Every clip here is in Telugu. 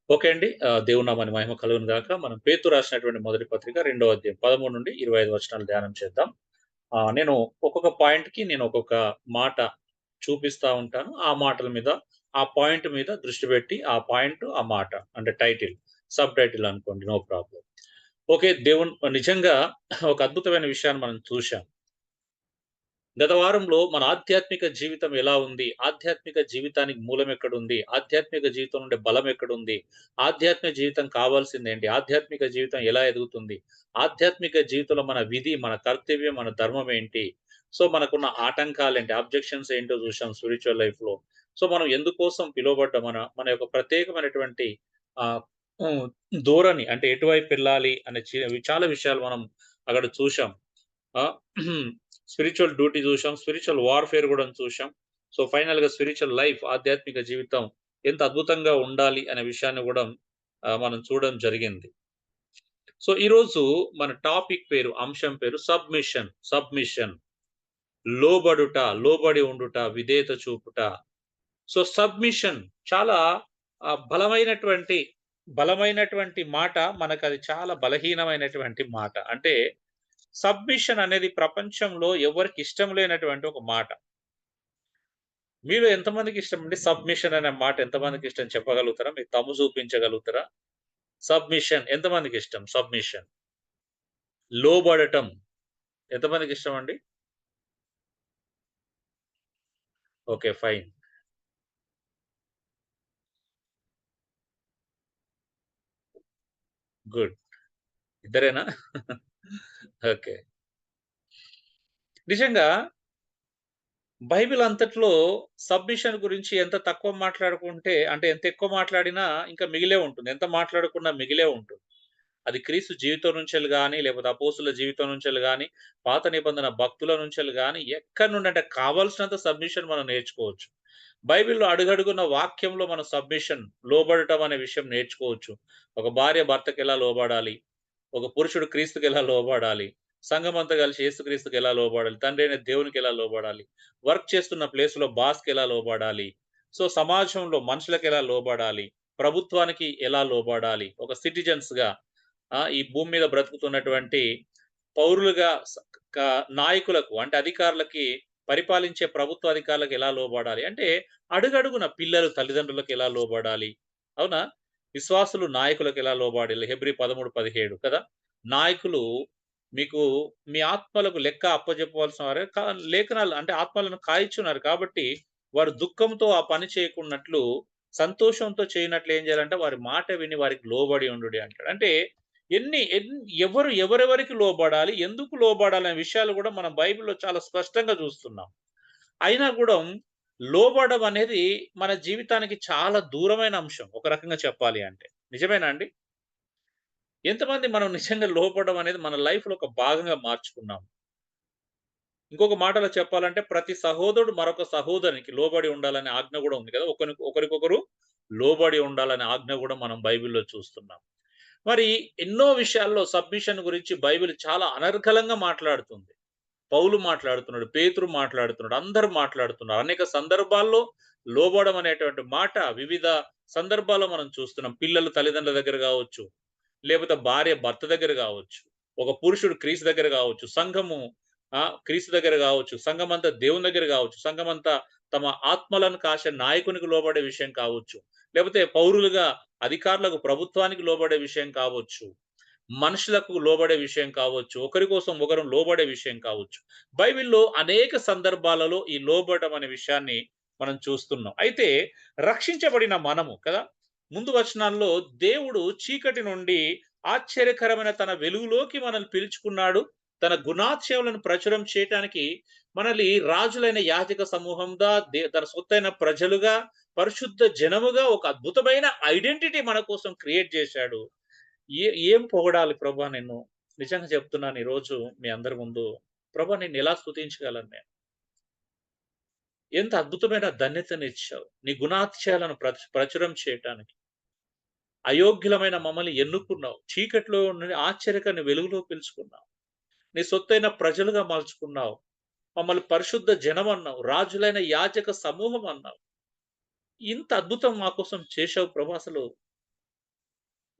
ఓకే అండి. దేవుని నామానికి మహిమ కలుగును గాక. మనం పేతురు రాసినటువంటి మొదటి పత్రిక రెండో అధ్యాయం 13-25 వచనాలు ధ్యానం చేద్దాం. నేను ఒక్కొక్క పాయింట్‌కి నేను ఒక్కొక్క మాట చూపిస్తా ఉంటాను. ఆ మాటల మీద, ఆ పాయింట్ మీద దృష్టి పెట్టి, ఆ పాయింట్, ఆ మాట అంటే టైటిల్, సబ్ టైటిల్ అనుకోండి. No problem. ఓకే. నిజంగా ఒక అద్భుతమైన విషయాన్ని మనం చూశాం. గత వారంలో మన ఆధ్యాత్మిక జీవితం ఎలా ఉంది? ఆధ్యాత్మిక జీవితానికి మూలం ఎక్కడుంది? ఆధ్యాత్మిక జీవితం నుండి బలం ఎక్కడుంది? ఆధ్యాత్మిక జీవితం కావాల్సిందేంటి? ఆధ్యాత్మిక జీవితం ఎలా ఎదుగుతుంది? ఆధ్యాత్మిక జీవితంలో మన విధి, మన కర్తవ్యం, మన ధర్మం ఏంటి? సో, మనకున్న ఆటంకాలేంటి? ఆబ్జెక్షన్స్ ఏంటో చూసాం స్పిరిచ్యువల్ లైఫ్‌లో. సో, మనం ఎందుకోసం పిలువబడ్డాం? మన మన యొక్క ప్రత్యేకమైనటువంటి ఆహ్, హ్మ్. ధోరణి అంటే ఎటువైపు వెళ్ళాలి అనే చాలా విషయాలు మనం అక్కడ చూసాం. ఆ! స్పిరిచ్యువల్ డ్యూటీ చూసాం. స్పిరిచ్యువల్ వార్‌ఫేర్ గూడా చూసాం. సో, ఫైనల్‌గా స్పిరిచ్యువల్ లైఫ్ ఆధ్యాత్మిక జీవితం ఎంత అద్భుతంగా ఉండాలి అనే విషయాన్ని గూడా మనం చూడడం జరిగింది. సో, ఈరోజు మన టాపిక్ పేరు, అంశం పేరు సబ్మిషన్. సబ్మిషన్. లోబడుట, లోబడి ఉండుట, విధేయత చూపుట. సో, సబ్మిషన్ చాలా బలమైనటువంటి మాట. మనకది చాలా బలహీనమైనటువంటి మాట. అంటే సబ్మిషన్ అనేది ప్రపంచంలో ఎవరికీ ఇష్టం లేనటువంటి ఒక మాట. మీలో ఎంతమందికి ఇష్టమండి? సబ్మిషన్ అనే మాట ఎంతమందికి ఇష్టం చెప్పగలుగుతారా? మీ తమ్ము చూపించగలుగుతారా? సబ్మిషన్ ఎంతమందికి ఇష్టం? సబ్మిషన్. లోబడటం ఎంతమందికి ఇష్టమండి? ఓకే. ఫైన్. గుడ్. ఇద్దరేనా? ఓకే. నిజంగా బైబిల్ అంతట్లో సబ్మిషన్ గురించి ఎంత తక్కువ మాట్లాడుకుంటే అంటే ఎంత ఎక్కువ మాట్లాడినా ఇంకా మిగిలే ఉంటుంది. ఎంత మాట్లాడుకున్నా మిగిలే ఉంటుంది. అది క్రీస్తు జీవితం నుంచెల్లి గాని, లేకపోతే అపోస్తుల జీవితం నుంచెల్లి గాని, పాత నిబంధన భక్తుల నుంచెల్లి గాని, ఎక్కడి నుండి అంటే కావాల్సినంత సబ్మిషన్ మనం నేర్చుకోవచ్చు. బైబిల్‌లో అడుగడుగున వాక్యంలో మనం సబ్మిషన్, లోబడటం అనే విషయం నేర్చుకోవచ్చు. ఒక భార్య భర్తకెలా లోబడాలి? ఒక పురుషుడు క్రీస్తుకెలా లోబడాలి? సంఘమంతా కలిసి యేసుక్రీస్తుకెలా లోబడాలి? తండ్రైన దేవునికెలా లోబడాలి? వర్క్ చేస్తున్న ప్లేస్‌లో బాస్‌కెలా లోబడాలి? సో, సమాజంలో మనుషులకెలా లోబడాలి? ప్రభుత్వానికి ఎలా లోబడాలి? ఒక సిటిజన్స్‌గా ఈ భూమి మీద బ్రతుకుతున్నటువంటి పౌరులుగా స క నాయకులకు అంటే అధికారులకి పరిపాలించే ప్రభుత్వ అధికారులకు ఎలా లోబడాలి? అంటే అడుగడుగున పిల్లలు తల్లిదండ్రులకు ఎలా లోబడాలి? అవునా? విశ్వాసులు నాయకులకు ఎలా లోబడాలి? హెబ్రీ 13, 17 కదా! నాయకులు మీకు మీ ఆత్మలకు లెక్క అప్పజెప్పవలసిన వారే లేఖనాలు అంటే ఆత్మలను కాయిచున్నారు కాబట్టి, వారు దుఃఖంతో ఆ పని చేయకున్నట్లు, సంతోషంతో చేయనట్లు ఏం చేయాలంటే వారి మాట విని వారికి లోబడి ఉండుడి అంటాడు. అంటే ఎన్ని ఎన్ ఎవరెవరికి లోబడాలి? ఎందుకు లోబడాలనే విషయాలు గూడా మనం బైబిల్‌లో చాలా స్పష్టంగా జూస్తున్నాం. అయినా గూడా లోబడడం అనేది మన జీవితానికి చాలా దూరమైన అంశం. ఒక రకంగా చెప్పాలి అంటే. నిజమేనా అండి? ఎంతమంది మనం నిజంగా లోబడడం అనేది మన లైఫ్‌లో ఒక భాగంగా మార్చుకున్నాం? ఇంకొక మాటలో చెప్పాలంటే ప్రతి సహోదరుడు మరొక సహోదరునికి లోబడి ఉండాలనే ఆజ్ఞ గూడా ఉంది కదా! ఒకరికొకరు లోబడి ఉండాలనే ఆజ్ఞ గూడా మనం బైబిల్‌లో చూస్తున్నాం. మరి ఎన్నో విషయాల్లో సబ్మిషన్ గురించి బైబిల్ చాలా అనర్గళంగా మాట్లాడుతుంది. పౌలు మాట్లాడుతున్నాడు, పేతురు మాట్లాడుతున్నాడు, అందరూ మాట్లాడుతున్నారు. అనేక సందర్భాల్లో లోబడడం అనేటువంటి మాట వివిధ సందర్భాల్లో మనం చూస్తున్నాం. పిల్లలు తల్లిదండ్రుల దగ్గర గావచ్చు, లేపోతే భార్య భర్త దగ్గర గావచ్చు, ఒక పురుషుడు క్రీస్తు దగ్గర గావచ్చు, సంఘము క్రీస్తు దగ్గర గావచ్చు, సంఘమంతా దేవుని దగ్గర గావచ్చు, సంఘమంతా తమ ఆత్మలను కాసే నాయకునికి లోబడే విషయం కావచ్చు, లేపోతే పౌరులుగా అధికారులకు, ప్రభుత్వానికి లోబడే విషయం కావచ్చు. మనుషులకు లోబడే విషయం కావచ్చు. ఒకరి కోసం ఒకరు లోబడే విషయం కావచ్చు. బైబిల్‌లో అనేక సందర్భాలలో ఈ లోబడడం అనే విషయాన్ని మనం చూస్తున్నాం. అయితే రక్షించబడిన మనము కదా! ముందు వచనాల్లో దేవుడు చీకటి నుండి ఆశ్చర్యకరమైన తన వెలుగులోకి మనల్ని పిలుచుకున్నాడు. తన గుణాతిశయములను ప్రచురం చేయటానికి మనల్ని రాజులైన యాజక సమూహంగా, తన సొత్తైన ప్రజలుగా, పరిశుద్ధ జనముగా ఒక అద్భుతమైన ఐడెంటిటీ మన కోసం క్రియేట్ చేశాడు. ఏం పొగడాలి ప్రభా నిన్ను? నిజంగా చెప్తున్నాను ఈరోజు మీ అందరి ముందు. ప్రభా నిన్నెలా స్తుతించగలను నేను? ఎంత అద్భుతమైన ధన్యతనిచ్చావు. నీ గుణాతిశయాలను ప్రచురం చేయటానికి. అయోగ్యులమైన మమ్మల్ని ఎన్నుకున్నావు. చీకటిలో నుండి ఆశ్చర్యకరమైన వెలుగులో పిలుచుకున్నావు. నీ సొత్తైన ప్రజలుగా మలుచుకున్నావు. మమ్మల్ని పరిశుద్ధ జనమన్నావు. రాజులైన యాజక సమూహం అన్నావు. ఇంత అద్భుతం మా కోసం చేశావు ప్రభు అసలు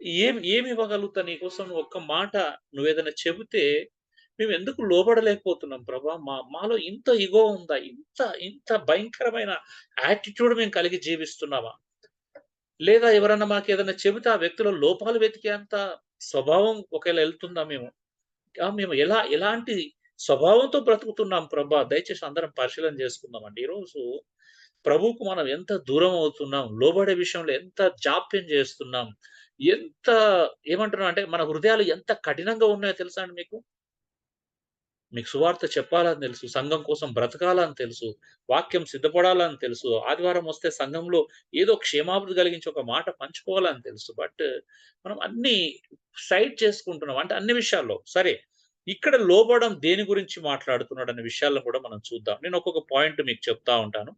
ఏమి ఇవ్వగలుగుతా నీకోసం ఒక్క మాట నువ్వేదైనా చెబితే మేమెందుకు లోబడలేకపోతున్నాం ప్రభా! మాలో ఇంత ఇగో ఉందా? ఇంత భయంకరమైన యాటిట్యూడ్ మేము కలిగి జీవిస్తున్నామా? లేదా ఎవరన్నా మాకేదైనా చెబితే ఆ వ్యక్తిలో లోపాలు వెతికేంత స్వభావం ఒకేళ ఎళ్తుందా మేము? మేము ఎలాంటి స్వభావంతో బ్రతుకుతున్నాం ప్రభా! దయచేసి అందరం పరిశీలన చేసుకుందామండి. ఈరోజు ప్రభువుకు మనం ఎంత దూరం అవుతున్నాం, లోబడే విషయంలో ఎంత జాప్యం చేస్తున్నాం, ఎంత ఏమంటున్నాం అంటే మన హృదయాలు ఎంత కఠినంగా ఉన్నాయో తెలుసా అండి మీకు? మీకు సువార్త చెప్పాలని తెలుసు. సంఘం కోసం బ్రతకాలని తెలుసు. వాక్యం సిద్ధపడాలని తెలుసు. ఆదివారం వస్తే సంఘంలో ఏదో క్షేమాభివృద్ధి కలిగించి ఒక మాట పంచుకోవాలని తెలుసు. బట్ మనం అన్నీ సైడ్ చేసుకుంటున్నాం. అంటే అన్ని విషయాల్లో. సరే, ఇక్కడ లోబడం దేని గురించి మాట్లాడుతున్నాడనే విషయాలను కూడా మనం చూద్దాం. నేను ఒక్కొక్క పాయింట్ మీకు చెప్తా ఉంటాను.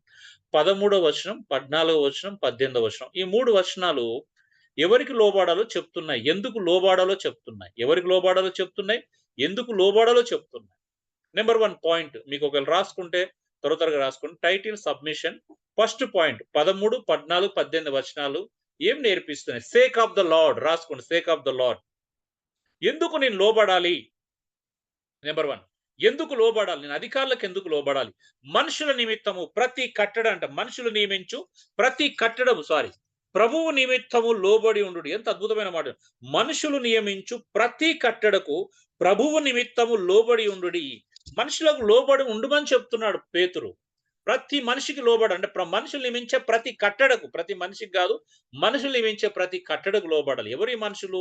13వ వచనం, 14వ వచనం, 18వ వచనం. ఈ 3 వచనాలు ఎవరికి లోబడాలో చెప్తున్నాయి. ఎందుకు లోబడాలో చెప్తున్నాయి. ఎవరికి లోబడాలో చెప్తున్నాయి. ఎందుకు లోబడాలో చెప్తున్నాయి. నంబర్ 1 పాయింట్ మీకు ఒకవేళ రాసుకుంటే త్వరగా రాసుకోండి. Title submission. ఫస్ట్ పాయింట్ 13, 14, 18 వచనాలు ఏం నేర్పిస్తున్నాయి? సేక్ ఆఫ్ ద లార్డ్ రాసుకోండి. Sake of the lord. ఎందుకు నేను లోబడాలి? నంబర్ 1 ఎందుకు లోబడాలి? నేను అధికారులకు ఎందుకు లోబడాలి? మనుషుల నిమిత్తము ప్రతి కట్టడ అంట. మనుషులు నియమించు ప్రతి కట్టడము ప్రభువు నిమిత్తము లోబడి ఉండుడి. ఎంత అద్భుతమైన మాట. మనుషులు నియమించు ప్రతి కట్టడకు ప్రభువు నిమిత్తము లోబడి ఉండుడి. మనుషులకు లోబడి ఉండుమని చెప్తున్నాడు పేతురు. ప్రతి మనిషికి లోబడి అంటే మనుషులు నియమించే ప్రతి కట్టడకు, ప్రతి మనిషికి కాదు, మనుషులు నియమించే ప్రతి కట్టడకు లోబడాలి. ఎవరు ఈ మనుషులు?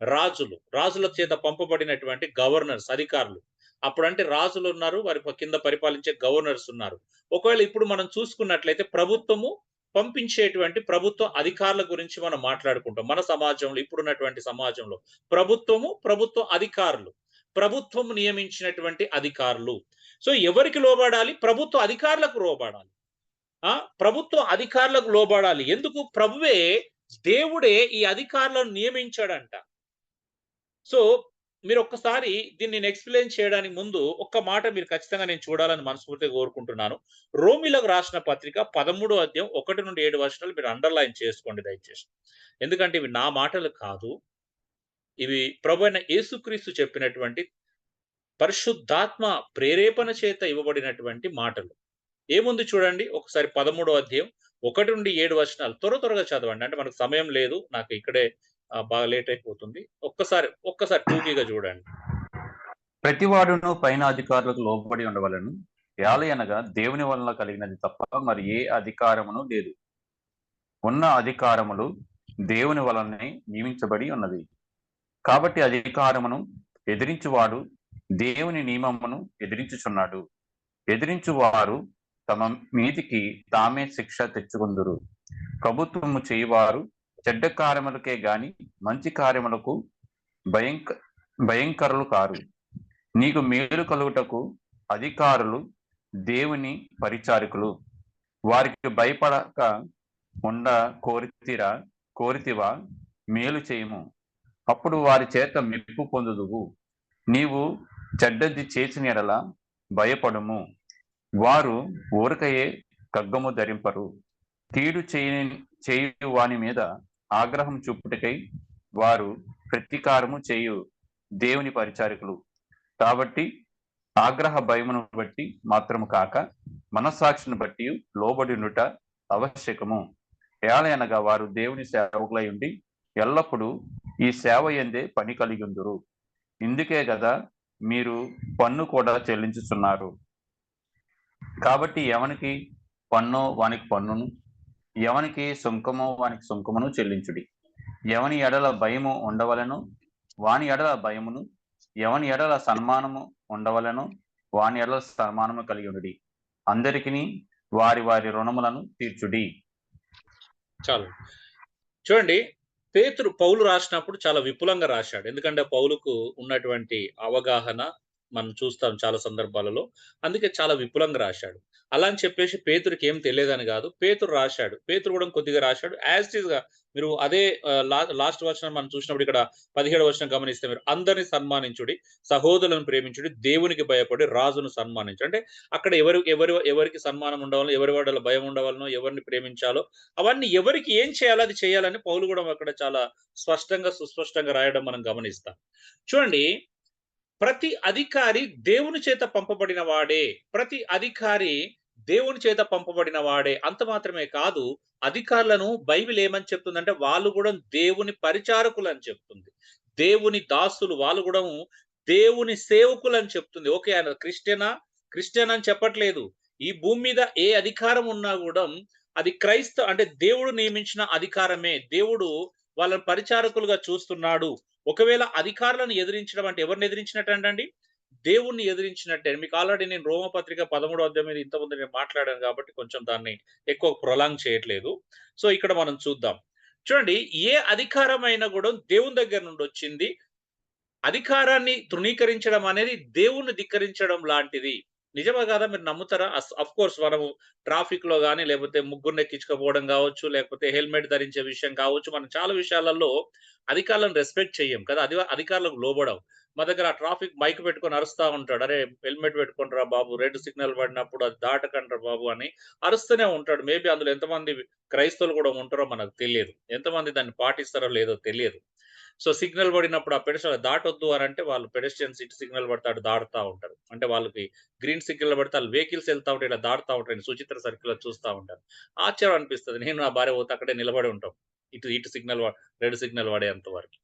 రాజులు. రాజుల చేత పంపబడినటువంటి గవర్నర్స్, అధికారులు. అప్పుడంటే రాజులున్నారు. వారి కింద పరిపాలించే గవర్నర్స్ ఉన్నారు. ఒకవేళ ఇప్పుడు మనం చూసుకున్నట్లయితే ప్రభుత్వము పంపించేటువంటి ప్రభుత్వ అధికారుల గురించి మనం మాట్లాడుకుంటాం. మన సమాజంలో ఇప్పుడున్నటువంటి సమాజంలో ప్రభుత్వ అధికారులు. ప్రభుత్వం నియమించినటువంటి అధికారులు. సో ఎవరికి లోబడాలి? ప్రభుత్వ అధికారులకు లోబడాలి. ప్రభుత్వ అధికారులకు లోబడాలి. ఎందుకు? దేవుడే ఈ అధికారులను నియమించాడంట. సో మీరొక్కసారి దీన్ని నేను ఎక్స్‌ప్లెయిన్ చేయడానికి ముందు ఒక్క మాట మీరు ఖచ్చితంగా నేను చూడాలని మనస్ఫూర్తిగా కోరుకుంటున్నాను. రోమీయులకు రాసిన పత్రిక 13 అధ్యాయం 1-7 వచనాలు మీరు అండర్‌లైన్ చేసుకోండి దయచేసి. ఎందుకంటే ఇవి నా మాటలు కాదు. ఇవి ప్రభువైన యేసుక్రీస్తు చెప్పినటువంటి పరిశుద్ధాత్మ ప్రేరేపణ చేత ఇవ్వబడినటువంటి మాటలు. ఏముంది చూడండి. ఒకసారి 13 అధ్యాయం 1-7 వచనాలు త్వరగా చదవండి. అంటే మనకు సమయం లేదు. నాకు ఇక్కడే బాగా లేట్ అయిపోతుంది. ఒక్కసారి టూకీగా చూడండి. ప్రతివాడును పైన అధికారులకు లోబడి ఉండవలెను. ఏలయనగా దేవుని వలన కలిగినది తప్ప మరి ఏ అధికారమును లేదు. ఉన్న అధికారములు దేవుని వలనే నియమించబడి ఉన్నది. కాబట్టి అధికారమును ఎదిరించువాడు దేవుని నియమమును ఎదిరించుచున్నాడు. ఎదిరించువారు తమ మీదికి తామే శిక్ష తెచ్చుకుందురు. ప్రభుత్వము చేయువారు చెడ్డ కార్యములకే గాని మంచి కార్యములకు భయంకరులు కారు. నీకు మేలు కలుగుటకు అధికారులు దేవుని పరిచారకులు. వారికి భయపడక ఉండ కోరితివా? మేలు చేయము, అప్పుడు వారి చేత మెప్పు పొందుదువు. నీవు చెడ్డది చేసిన ఎడల భయపడము, వారు ఊరకయే ఖడ్గము ధరింపరు. కీడు చేయు వాని మీద ఆగ్రహం చూపుటకై వారు ప్రతీకారము చేయు దేవుని పరిచారకులు. కాబట్టి ఆగ్రహ భయమును బట్టి మాత్రము కాక మనస్సాక్షిని బట్టి లోబడినుట ఆవశ్యకము. ఏలయనగా వారు దేవుని సేవకులై ఉండి ఎల్లప్పుడూ ఈ సేవ యందే పని కలిగి ఉందురు. ఇందుకే కదా మీరు పన్ను కూడా చెల్లించుచున్నారు. కాబట్టి ఎవనికి పన్ను వానికి పన్నును, ఎవనికి సుంకమో వానికి సుంకమును చెల్లించుడి. ఎవని ఎడల భయము ఉండవలెను వాని ఎడల భయమును, ఎవని ఎడల సన్మానము ఉండవలెను వాని ఎడల సన్మానము కలిగి ఉండుడి. అందరికిని వారి వారి రుణములను తీర్చుడి. చాలు చూడండి. పౌలు రాసినప్పుడు చాలా విపులంగా రాశాడు. ఎందుకంటే పౌలుకు ఉన్నటువంటి అవగాహన, మనం చూస్తాం చాలా సందర్భాలలో. అందుకే చాలా విపులంగా రాశాడు. అలా అని చెప్పేసి పేతురుకి ఏం తెలియదని గాదు. పేతురు రాశాడు. పేతురు గూడా కొద్దిగా రాశాడు. యాజ్ ఇట్ ఈస్‌గా మీరు అదే లాస్ట్ వచనం మనం చూసినప్పుడు ఇక్కడ 17వ వచనం గమనిస్తే మీరు అందరిని సన్మానించుడి, సహోదరులను ప్రేమించుడి, దేవునికి భయపడి రాజును సన్మానించు. అంటే అక్కడ ఎవరికి సన్మానం ఉండవలనో, ఎవరి పట్ల భయం ఉండవలనో, ఎవరిని ప్రేమించాలో, అవన్నీ ఎవరికి ఏం చేయాలో అది చేయాలని పౌలు గూడా అక్కడ చాలా స్పష్టంగా, సుస్పష్టంగా రాయడం మనం గమనిస్తాం. చూడండి, ప్రతి అధికారి దేవుని చేత పంపబడిన వాడే. ప్రతి అధికారి దేవుని చేత పంపబడిన వాడే. అంత మాత్రమే కాదు, అధికారులను బైబిల్ ఏమని చెప్తుందంటే, వాళ్ళు గూడా దేవుని పరిచారకులని చెప్తుంది. దేవుని దాసులు వాళ్ళు గూడాను దేవుని సేవకులని చెప్తుంది. ఓకే. ఆయన క్రిస్టియన్ అని చెప్పట్లేదు. ఈ భూమి మీద ఏ అధికారం ఉన్నా గూడా అది అంటే దేవుడు నియమించిన అధికారమే. దేవుడు వాళ్ళని పరిచారకులుగా చూస్తున్నాడు. ఒకవేళ అధికారులను ఎదిరించడం అంటే ఎవరిని ఎదిరించినట్టండి? దేవుణ్ణి ఎదిరించినట్టే. మీకు ఆల్రెడీ నేను రోమపత్రిక 13వ అధ్యాయం మీద ఇంతకుముందు నేను మాట్లాడాను కాబట్టి కొంచెం దాన్ని ఎక్కువ ప్రొలాంగ్ చేయట్లేదు. సో, ఇక్కడ మనం చూద్దాం. చూడండి, ఏ అధికారమైనా గూడా దేవుని దగ్గర నుండొచ్చింది. అధికారాన్ని తృణీకరించడం అనేది దేవుణ్ణి ధిక్కరించడం లాంటిది. నిజమా కాదా? మీరు నమ్ముతారా? ఆఫ్‌కోర్స్ మనము ట్రాఫిక్‌లో గాని, లేకపోతే ముగ్గురిని ఎక్కించకపోవడం గావచ్చు, లేకపోతే హెల్మెట్ ధరించే విషయం కావచ్చు, మనం చాలా విషయాలలో అధికారులను రెస్పెక్ట్ చెయ్యం కదా! అధికారులకు లోబడం. మా దగ్గర ఆ ట్రాఫిక్ మైక్ పెట్టుకొని అరుస్తా ఉంటాడు. "అరే! హెల్మెట్ పెట్టుకోండిరా బాబు! రెడ్ సిగ్నల్ పడినప్పుడు అది దాటకండ్రా బాబు" అని అరుస్తూనే ఉంటాడు. మేబీ అందులో ఎంతమంది క్రైస్తవులు కూడా ఉంటారో మనకు తెలియదు. ఎంతమంది దాన్ని పాటిస్తారో లేదో తెలియదు. సో, సిగ్నల్ పడినప్పుడు ఆ పెడెస్ట్రియన్ దాటొద్దు అనంటే వాళ్ళు పెడెస్ట్రియన్స్ ఇటు సిగ్నల్ పడితే అటు దాటుతా ఉంటారు. అంటే వాళ్ళకి గ్రీన్ సిగ్నల్ పడితే ఆళ్ళు వెహికల్స్ ఎళ్తా ఉంటాయి. ఇలా దాటుతా ఉంటారు. నేను సుచిత్ర సర్కిల్‌లో చూస్తా ఉంటాను. ఆశ్చర్యం అనిపిస్తది. నేను నా భార్య పోతే అక్కడే నిలబడి ఉంటాం. ఇటు ఇటు సిగ్నల్ రెడ్ సిగ్నల్ పడేంత వరకి.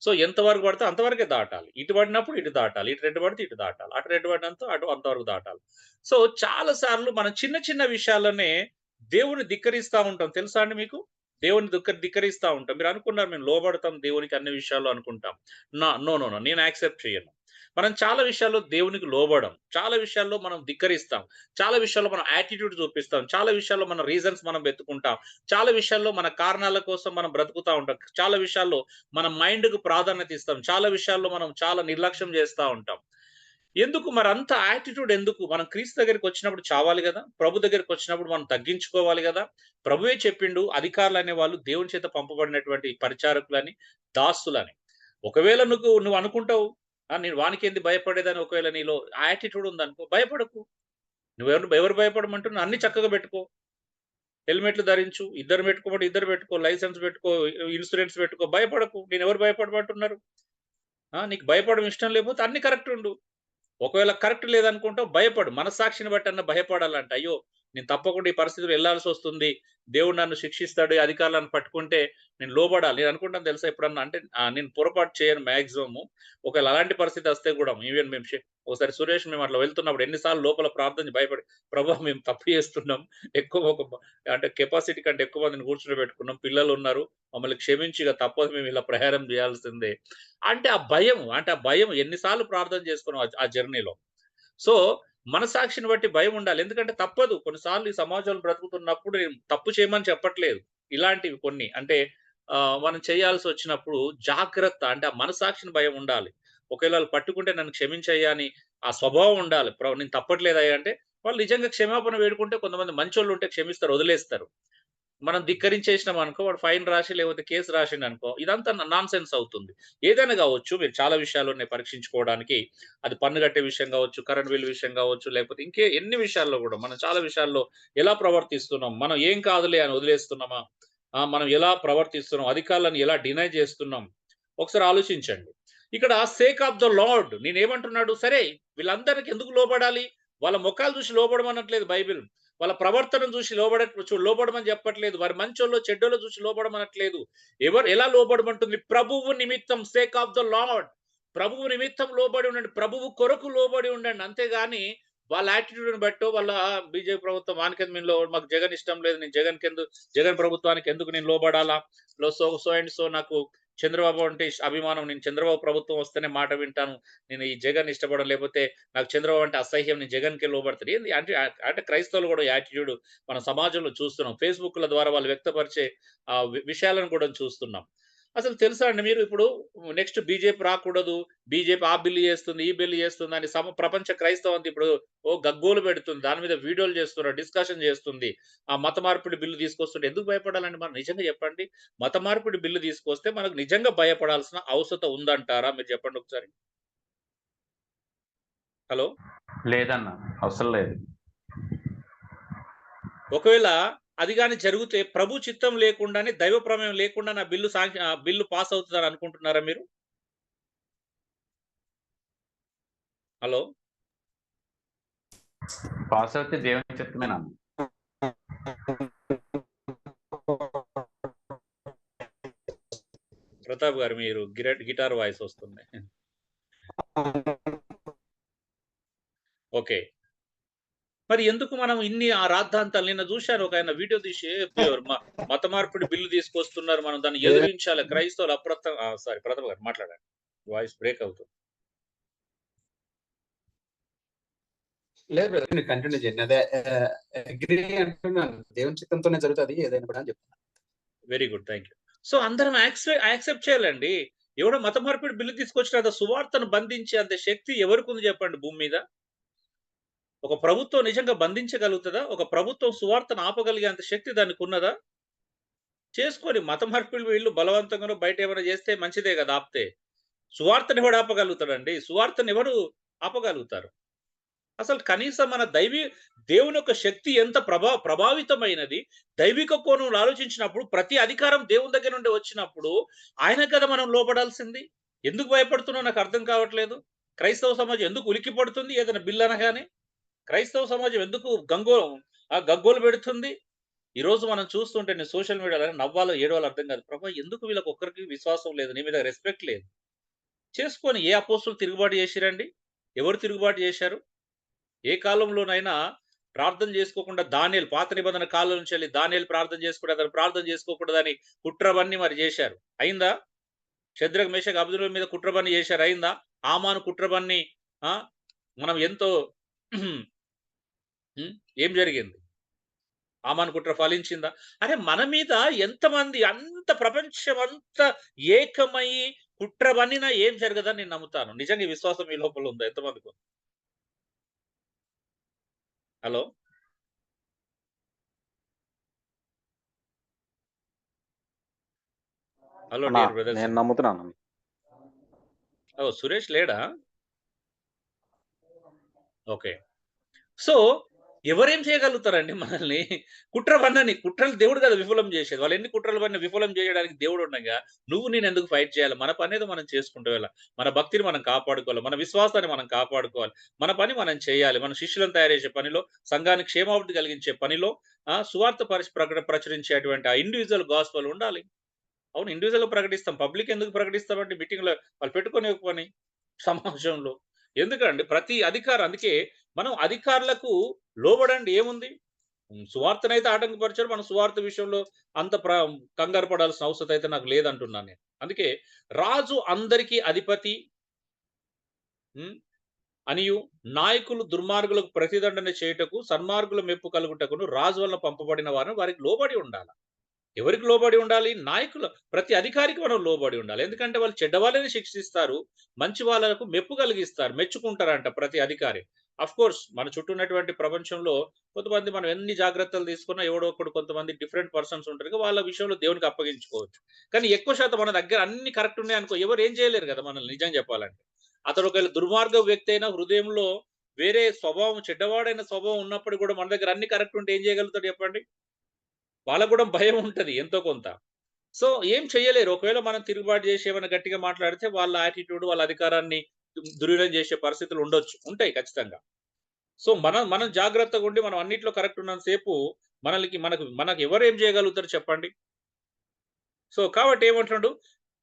సో, ఎంత వరకు పడితే అంతవరకే దాటాలి. ఇటు పడినప్పుడు ఇటు దాటాలి. ఇటు రెడ్ పడితే ఇటు దాటాలి. అటు రెడ్ పడినంత అటు అంతవరకు దాటాలి. సో, చాలా సార్లు మనం చిన్న చిన్న విషయాల్లోనే దేవుడిని ధిక్కరిస్తా ఉంటాం. తెలుసా అండి మీకు? దేవుడిని ధిక్కరిస్తా ఉంటాం. మీరనుకున్నారు మేము లోబడతాం దేవునికి అన్ని విషయాల్లో అనుకుంటాం. No, no, no. నేను యాక్సెప్ట్ చేయను. మనం చాలా విషయాల్లో దేవునికి లోబడం. చాలా విషయాల్లో మనం ధిక్కరిస్తాం. చాలా విషయాల్లో మనం యాటిట్యూడ్ చూపిస్తాం. చాలా విషయాల్లో మన రీజన్స్ మనం వెతుకుంటాం. చాలా విషయాల్లో మన కారణాల కోసం మనం బ్రతుకుతా ఉంటాం. చాలా విషయాల్లో మన మైండ్‌కు ప్రాధాన్యత ఇస్తాం. చాలా విషయాల్లో మనం చాలా నిర్లక్ష్యం చేస్తా ఉంటాం. ఎందుకు మరంత యాటిట్యూడ్ ఎందుకు? మనం క్రీస్తు దగ్గరికొచ్చినప్పుడు చావాలి గదా! ప్రభు దగ్గరికొచ్చినప్పుడు మనం తగ్గించుకోవాలి గదా! ప్రభువే చెప్పిండు అధికారులనే వాళ్ళు దేవుని చేత పంపబడినటువంటి పరిచారకులని, దాసులని. ఒకవేళ నువ్వు అనుకుంటావు, నేను వానికేంది భయపడేదని ఒకవేళ నీలో ఆ యాటిట్యూడ్ ఉందనుకో, భయపడకు. ఎవరు భయపడమంటున్నా అన్నీ చక్కగా పెట్టుకో. హెల్మెట్లు ధరించు. ఇద్దరు పెట్టుకోమంటే ఇద్దరు పెట్టుకో. లైసెన్స్ పెట్టుకో. ఇన్స్యూరెన్స్ పెట్టుకో. భయపడకు. నేనెవరు భయపడమంటున్నారు? నీకు భయపడడం ఇష్టం లేకపోతే అన్నీ కరెక్ట్ ఉండు. ఒకవేళ కరెక్ట్ లేదనుకుంటావు భయపడు. మనస్సాక్షిని బట్టన్నా భయపడాలంట. అయ్యో! నేను తప్పకుండా ఈ పరిస్థితిలో ఎళ్ళాల్సొస్తుంది. దేవుడు నన్ను శిక్షిస్తాడు. ఈ అధికారులను పట్టుకుంటే నేను లోబడాలి. నేను అనుకుంటాను తెలుసా ఎప్పుడన్నా అంటే నేను పొరపాటు చేయను మాక్సిమము. ఒకవేళ అలాంటి పరిస్థితి వస్తే గూడా ఈవెన్ మేము ఒకసారి సురేష్ మేము అట్లా వెళ్తున్నప్పుడు ఎన్ని సార్లు లోపల ప్రార్థన భయపడి ప్రభా! మేము తప్పు చేస్తున్నాం. ఎక్కువ ఒక అంటే కెపాసిటీ కంటే ఎక్కువ మందిని కూర్చోబెట్టుకున్నాం. పిల్లలున్నారు. మమ్మల్ని క్షమించి ఇగ తప్పదు మేము ఇలా ప్రయాణం చేయాల్సిందే. అంటే ఆ భయం ఎన్ని సార్లు ప్రార్థన చేసుకున్నాం ఆ జర్నీలో. సో, మనసాక్షిని బట్టి భయముండాలి. ఎందుకంటే తప్పదు. కొన్ని సార్లు ఈ సమాజంలో బ్రతుకుతున్నప్పుడు నేను తప్పు చేయమని చెప్పట్లేదు. ఇలాంటివి కొన్ని అంటే మనం చేయాల్సొచ్చినప్పుడు జాగ్రత్త అంటే ఆ మనసాక్షిని భయం ఉండాలి. ఒకవేళ ఆళ్ళు పట్టుకుంటే నన్ను క్షమించయ్యా అని ఆ స్వభావం ఉండాలి. నేను తప్పట్లేదయ్యా అంటే వాళ్ళు నిజంగా క్షమాపణ వేడుకుంటే కొంతమంది మంచోళ్ళుంటే క్షమిస్తారు, వదిలేస్తారు. మనం ధిక్కరించేసినామనుకో వాడు ఫైన్ రాసి లేకపోతే కేస్ రాసిండనుకో ఇదంతా నాన్‌సెన్స్ అవుతుంది. ఏదైనా గావచ్చు మీరు చాలా విషయాలున్నాయి పరీక్షించుకోవడానికి. అది పన్ను కట్టే విషయం గావచ్చు, కరెంట్ బిల్ విషయం గావచ్చు, లేకపోతే ఎన్ని విషయాల్లో గూడా మనం చాలా విషయాల్లో ఎలా ప్రవర్తిస్తున్నాం? మనం ఏం కాదులే అని వదిలేస్తున్నామా? మనం ఎలా ప్రవర్తిస్తున్నాం? అధికారులను ఎలా డినై చేస్తున్నాం? ఒకసారి ఆలోచించండి. ఇక్కడ సేక్ ఆఫ్ ద లార్డ్ నేనేమంటున్నాడు, సరే వీళ్ళందరికి ఎందుకు లోబడాలి? వాళ్ళ మొఖాలు చూసి లోబడమనట్లేదు బైబిల్. వాళ్ళ ప్రవర్తనను చూసి లోబడమని చెప్పట్లేదు. వారు మంచోళ్ళో, చెడ్డోళ్ళో చూసి లోబడమనట్లేదు. ఎలా లోబడమంటుంది? ప్రభువు నిమిత్తం సేక్ ఆఫ్ ద లార్డ్. ప్రభువు నిమిత్తం లోబడి ఉండండి. ప్రభువు కొరకు లోబడి ఉండండి. అంతేగాని వాళ్ళ యాటిట్యూడ్‌ని బట్టో, వాళ్ళ బీజేపీ ప్రభుత్వం మాకు జగన్ ఇష్టం లేదు. జగన్ ప్రభుత్వానికి ఎందుకు నేను లోబడాలా? సో అండ్ సో నాకు చంద్రబాబు అంటే అభిమానం. నేను చంద్రబాబు ప్రభుత్వం వస్తేనే మాట వింటాను. నేను ఈ జగన్ ఇష్టపడను. లేకపోతే నాకు చంద్రబాబు అంటే అసహ్యం. నేను జగన్‌కే లోబడతాను. ఏంది అంటే అంటే క్రైస్తవులు కూడా యాటిట్యూడ్ మన సమాజంలో చూస్తున్నాం. ఫేస్‌బుక్‌ల ద్వారా వాళ్ళు వ్యక్తపరిచే విషయాలను కూడా చూస్తున్నాం. అసలు తెలుసా అండి మీరు ఇప్పుడు నెక్స్ట్ బీజేపీ రాకూడదు. బీజేపీ ఆ బిల్లు చేస్తుంది, ఈ బిల్లు చేస్తుంది అని ప్రపంచ క్రైస్తవంతా ఇప్పుడు గగ్గోలు పెడుతుంది. దాని మీద వీడియోలు చేస్తున్నారు. డిస్కషన్ చేస్తుంది. ఆ మత మార్పిడి బిల్లు తీసుకొస్తుంటే ఎందుకు భయపడాలండి మనం? నిజంగా చెప్పండి. మత మార్పిడి బిల్లు తీసుకొస్తే మనకు నిజంగా భయపడాల్సిన అవసరం ఉందంటారా? మీరు చెప్పండి ఒకసారి. హలో! లేదన్న, అవసరం లేదు. ఒకవేళ అది గాని జరిగితే ప్రభు చిత్తం లేకుండానే, దైవ ప్రమేయం లేకుండానే ఆ బిల్లు పాస్ అవుతదని అనుకుంటున్నారా మీరు? హలో! పాస్ అవుతే దేవుని చిత్తమేనన్న. ప్రతాప్ గారు మీరు గిటార్ వాయిస్ వస్తుంది. ఓకే. మరి ఎందుకు మనం ఇన్ని ఆ రాద్ధాంతాలు నిన్న చూశాను ఒకాయన వీడియో తీసి మత మార్పిడి బిల్లు తీసుకొస్తున్నారు. మనం దాన్ని ఎదిరించాలి. క్రైస్తవులు సారీ ప్రతాప్ గారు మాట్లాడండి. వాయిస్ బ్రేక్ అవుతుంది. లేదు బ్రదర్, మీరు కంటిన్యూ చేయండి. అదే అగ్రీ అంటున్నాను. దేవుని చిత్తంతోనే జరుగుతది ఏదైనా కూడా అని చెప్తున్నా. Very good. Thank you. So అందరం యాక్సెప్ట్ చేయాలండి. ఎవడో మత మార్పిడి బిల్లు తీసుకొచ్చిన సువార్తను బంధించే అంత శక్తి ఎవరికుంది చెప్పండి భూమి మీద? ఒక ప్రభుత్వం నిజంగా బంధించగలుగుతదా? ఒక ప్రభుత్వం సువార్తను ఆపగలిగేంత శక్తి దానికున్నదా? చేసుకొని మత మార్పిడి వీళ్ళు బలవంతంగానో బయట ఏమైనా చేస్తే మంచిదే కదా ఆపితే. సువార్తను ఎవడు ఆపగలుగుతాడండి? సువార్తను ఎవరు ఆపగలుగుతారు? అసలు కనీసం మన దేవుని యొక్క శక్తి ఎంత ప్రభావితమైనది. దైవిక కోణంలో ఆలోచించినప్పుడు ప్రతి అధికారం దేవుని దగ్గర నుండి వచ్చినప్పుడు ఆయనకు కదా మనం లోబడాల్సింది. ఎందుకు భయపడుతున్నావు నాకు అర్థం కావట్లేదు. క్రైస్తవ సమాజం ఎందుకు ఉలిక్కి పడుతుంది ఏదైనా బిల్ అనగానే? క్రైస్తవ సమాజం ఎందుకు గగ్గోలు పెడుతుంది? ఈరోజు మనం చూస్తుంటే నేను సోషల్ మీడియాలో నవ్వాలో ఏడవాలో అర్థం కాదు. ప్రభా ఎందుకు వీళ్ళకి ఒక్కరికి విశ్వాసం లేదు, నీ మీద రెస్పెక్ట్ లేదు. చేసుకొని ఏ అపోస్తులు తిరుగుబాటు చేసిరండి? ఎవరు తిరుగుబాటు చేశారు? ఏ కాలంలోనైనా ప్రార్థన చేసుకోకుండా పాత నిబంధన కాలం నుంచి వెళ్ళి దానియేలు ప్రార్థన చేసుకుంటే అతను ప్రార్థన చేసుకోకూడదని కుట్రవన్నీ మరి చేశారు. అయిందా? షద్రక్ మేషక్ అబేద్నెగో మీద కుట్రబన్ని చేశారు. అయిందా? హామాను కుట్రబన్ని మనం ఎంతో ఏం జరిగింది? హామాను కుట్ర ఫలించిందా? అరే మన మీద ఎంతమంది అంత ప్రపంచం అంతా ఏకమయ్యి కుట్ర పన్నినా ఏం జరగదని నేను నమ్ముతాను. నిజంగా ఈ విశ్వాసం మీ లోపల ఉందా? ఎంతమందికి ఉంది? హలో! హలో అన్నా, డియర్ బ్రదర్స్. నేను నమ్ముతున్నాను. ఓహ్! సురేష్ లేడా? ఓకే. సో, ఎవరేం చేయగలుగుతారండి మనల్ని? కుట్ర పన్నని కుట్రలు దేవుడు కదా విఫలం చేసేది. వాళ్ళు ఎన్ని కుట్రలు పన్న విఫలం చేయడానికి దేవుడు ఉండగా, నువ్వు నేనెందుకు ఫైట్ చేయాలి? మన పనేదో మనం చేసుకుంటూ వెళ్ళాలి. మన భక్తిని మనం కాపాడుకోవాలి. మన విశ్వాసాన్ని మనం కాపాడుకోవాలి. మన పని మనం చేయాలి. మన శిష్యులను తయారు చేసే పనిలో, సంఘానికి క్షేమాభివృద్ధి కలిగించే పనిలో, సువార్త ప్రచురించేటువంటి ఆ ఇండివిడ్యువల్ గాస్పెల్ ఉండాలి. అవును. ఇండివిడ్యువల్‌గా ప్రకటిస్తాం. పబ్లిక్ ఎందుకు ప్రకటిస్తామండి మీటింగ్‌లో వాళ్ళు పెట్టుకోనివ్వకపోని సమాజంలో. ఎందుకండి ప్రతి అధికారం అందుకే మనం అధికారులకు లోబడండి ఏముంది? సువార్తనైతే ఆటంకపరిచారు. మనం సువార్త విషయంలో అంత కంగారు పడాల్సిన అవసరం అయితే నాకు లేదంటున్నాను నేను. అందుకే రాజు అందరికీ అధిపతి హ్మ్. అనియు నాయకులు దుర్మార్గులకు ప్రతిదండన చేయుటకు, సన్మార్గుల మెప్పు కలుగుటకును రాజు వలన పంపబడిన వారిని వారికి లోబడి ఉండాల. ఎవరికి లోబడి ఉండాలి? ప్రతి అధికారికి మనం లోబడి ఉండాలి. ఎందుకంటే వాళ్ళు చెడ్డవాళ్ళని శిక్షిస్తారు. మంచి వాళ్ళకు మెప్పు కలిగిస్తారు. మెచ్చుకుంటారంట ప్రతి అధికారి. ఆఫ్‌కోర్స్ మన చుట్టూ ఉన్నటువంటి ప్రపంచంలో కొంతమంది మనం ఎన్ని జాగ్రత్తలు తీసుకున్నా ఎవడో ఒకడు కొంతమంది డిఫరెంట్ పర్సన్స్ ఉంటారు. వాళ్ళ విషయంలో దేవునికి అప్పగించుకోవచ్చు. కానీ ఎక్కువ శాతం మన దగ్గర అన్ని కరెక్ట్ ఉన్నాయనుకో ఎవరు ఏం చేయలేరు కదా! మనల్ని నిజం చెప్పాలంటే. అతడు ఒకవేళ దుర్మార్గ వ్యక్తి అయినా హృదయంలో వేరే స్వభావం చెడ్డవాడైన స్వభావం ఉన్నప్పటికి కూడా మన దగ్గర అన్ని కరెక్ట్ ఉంటే ఏం చేయగలుగుతాడు చెప్పండి? వాళ్ళకి కూడా భయం ఉంటది ఎంతో కొంత. సో, ఏం చేయలేరు. ఒకవేళ మనం తిరుగుబాటు చేసి ఏమైనా గట్టిగా మాట్లాడితే వాళ్ళ యాటిట్యూడ్, వాళ్ళ అధికారాన్ని దుర్వినియోగం చేసే పరిస్థితులు ఉండొచ్చు. ఉంటాయి ఖచ్చితంగా. సో, మనం జాగ్రత్తగుండి మనం అన్నిట్లో కరెక్ట్ ఉన్నంత సేపు మనకు ఎవరు ఏం చేయగలుగుతారు చెప్పండి? సో, కాబట్టి ఏమంటున్నాడు?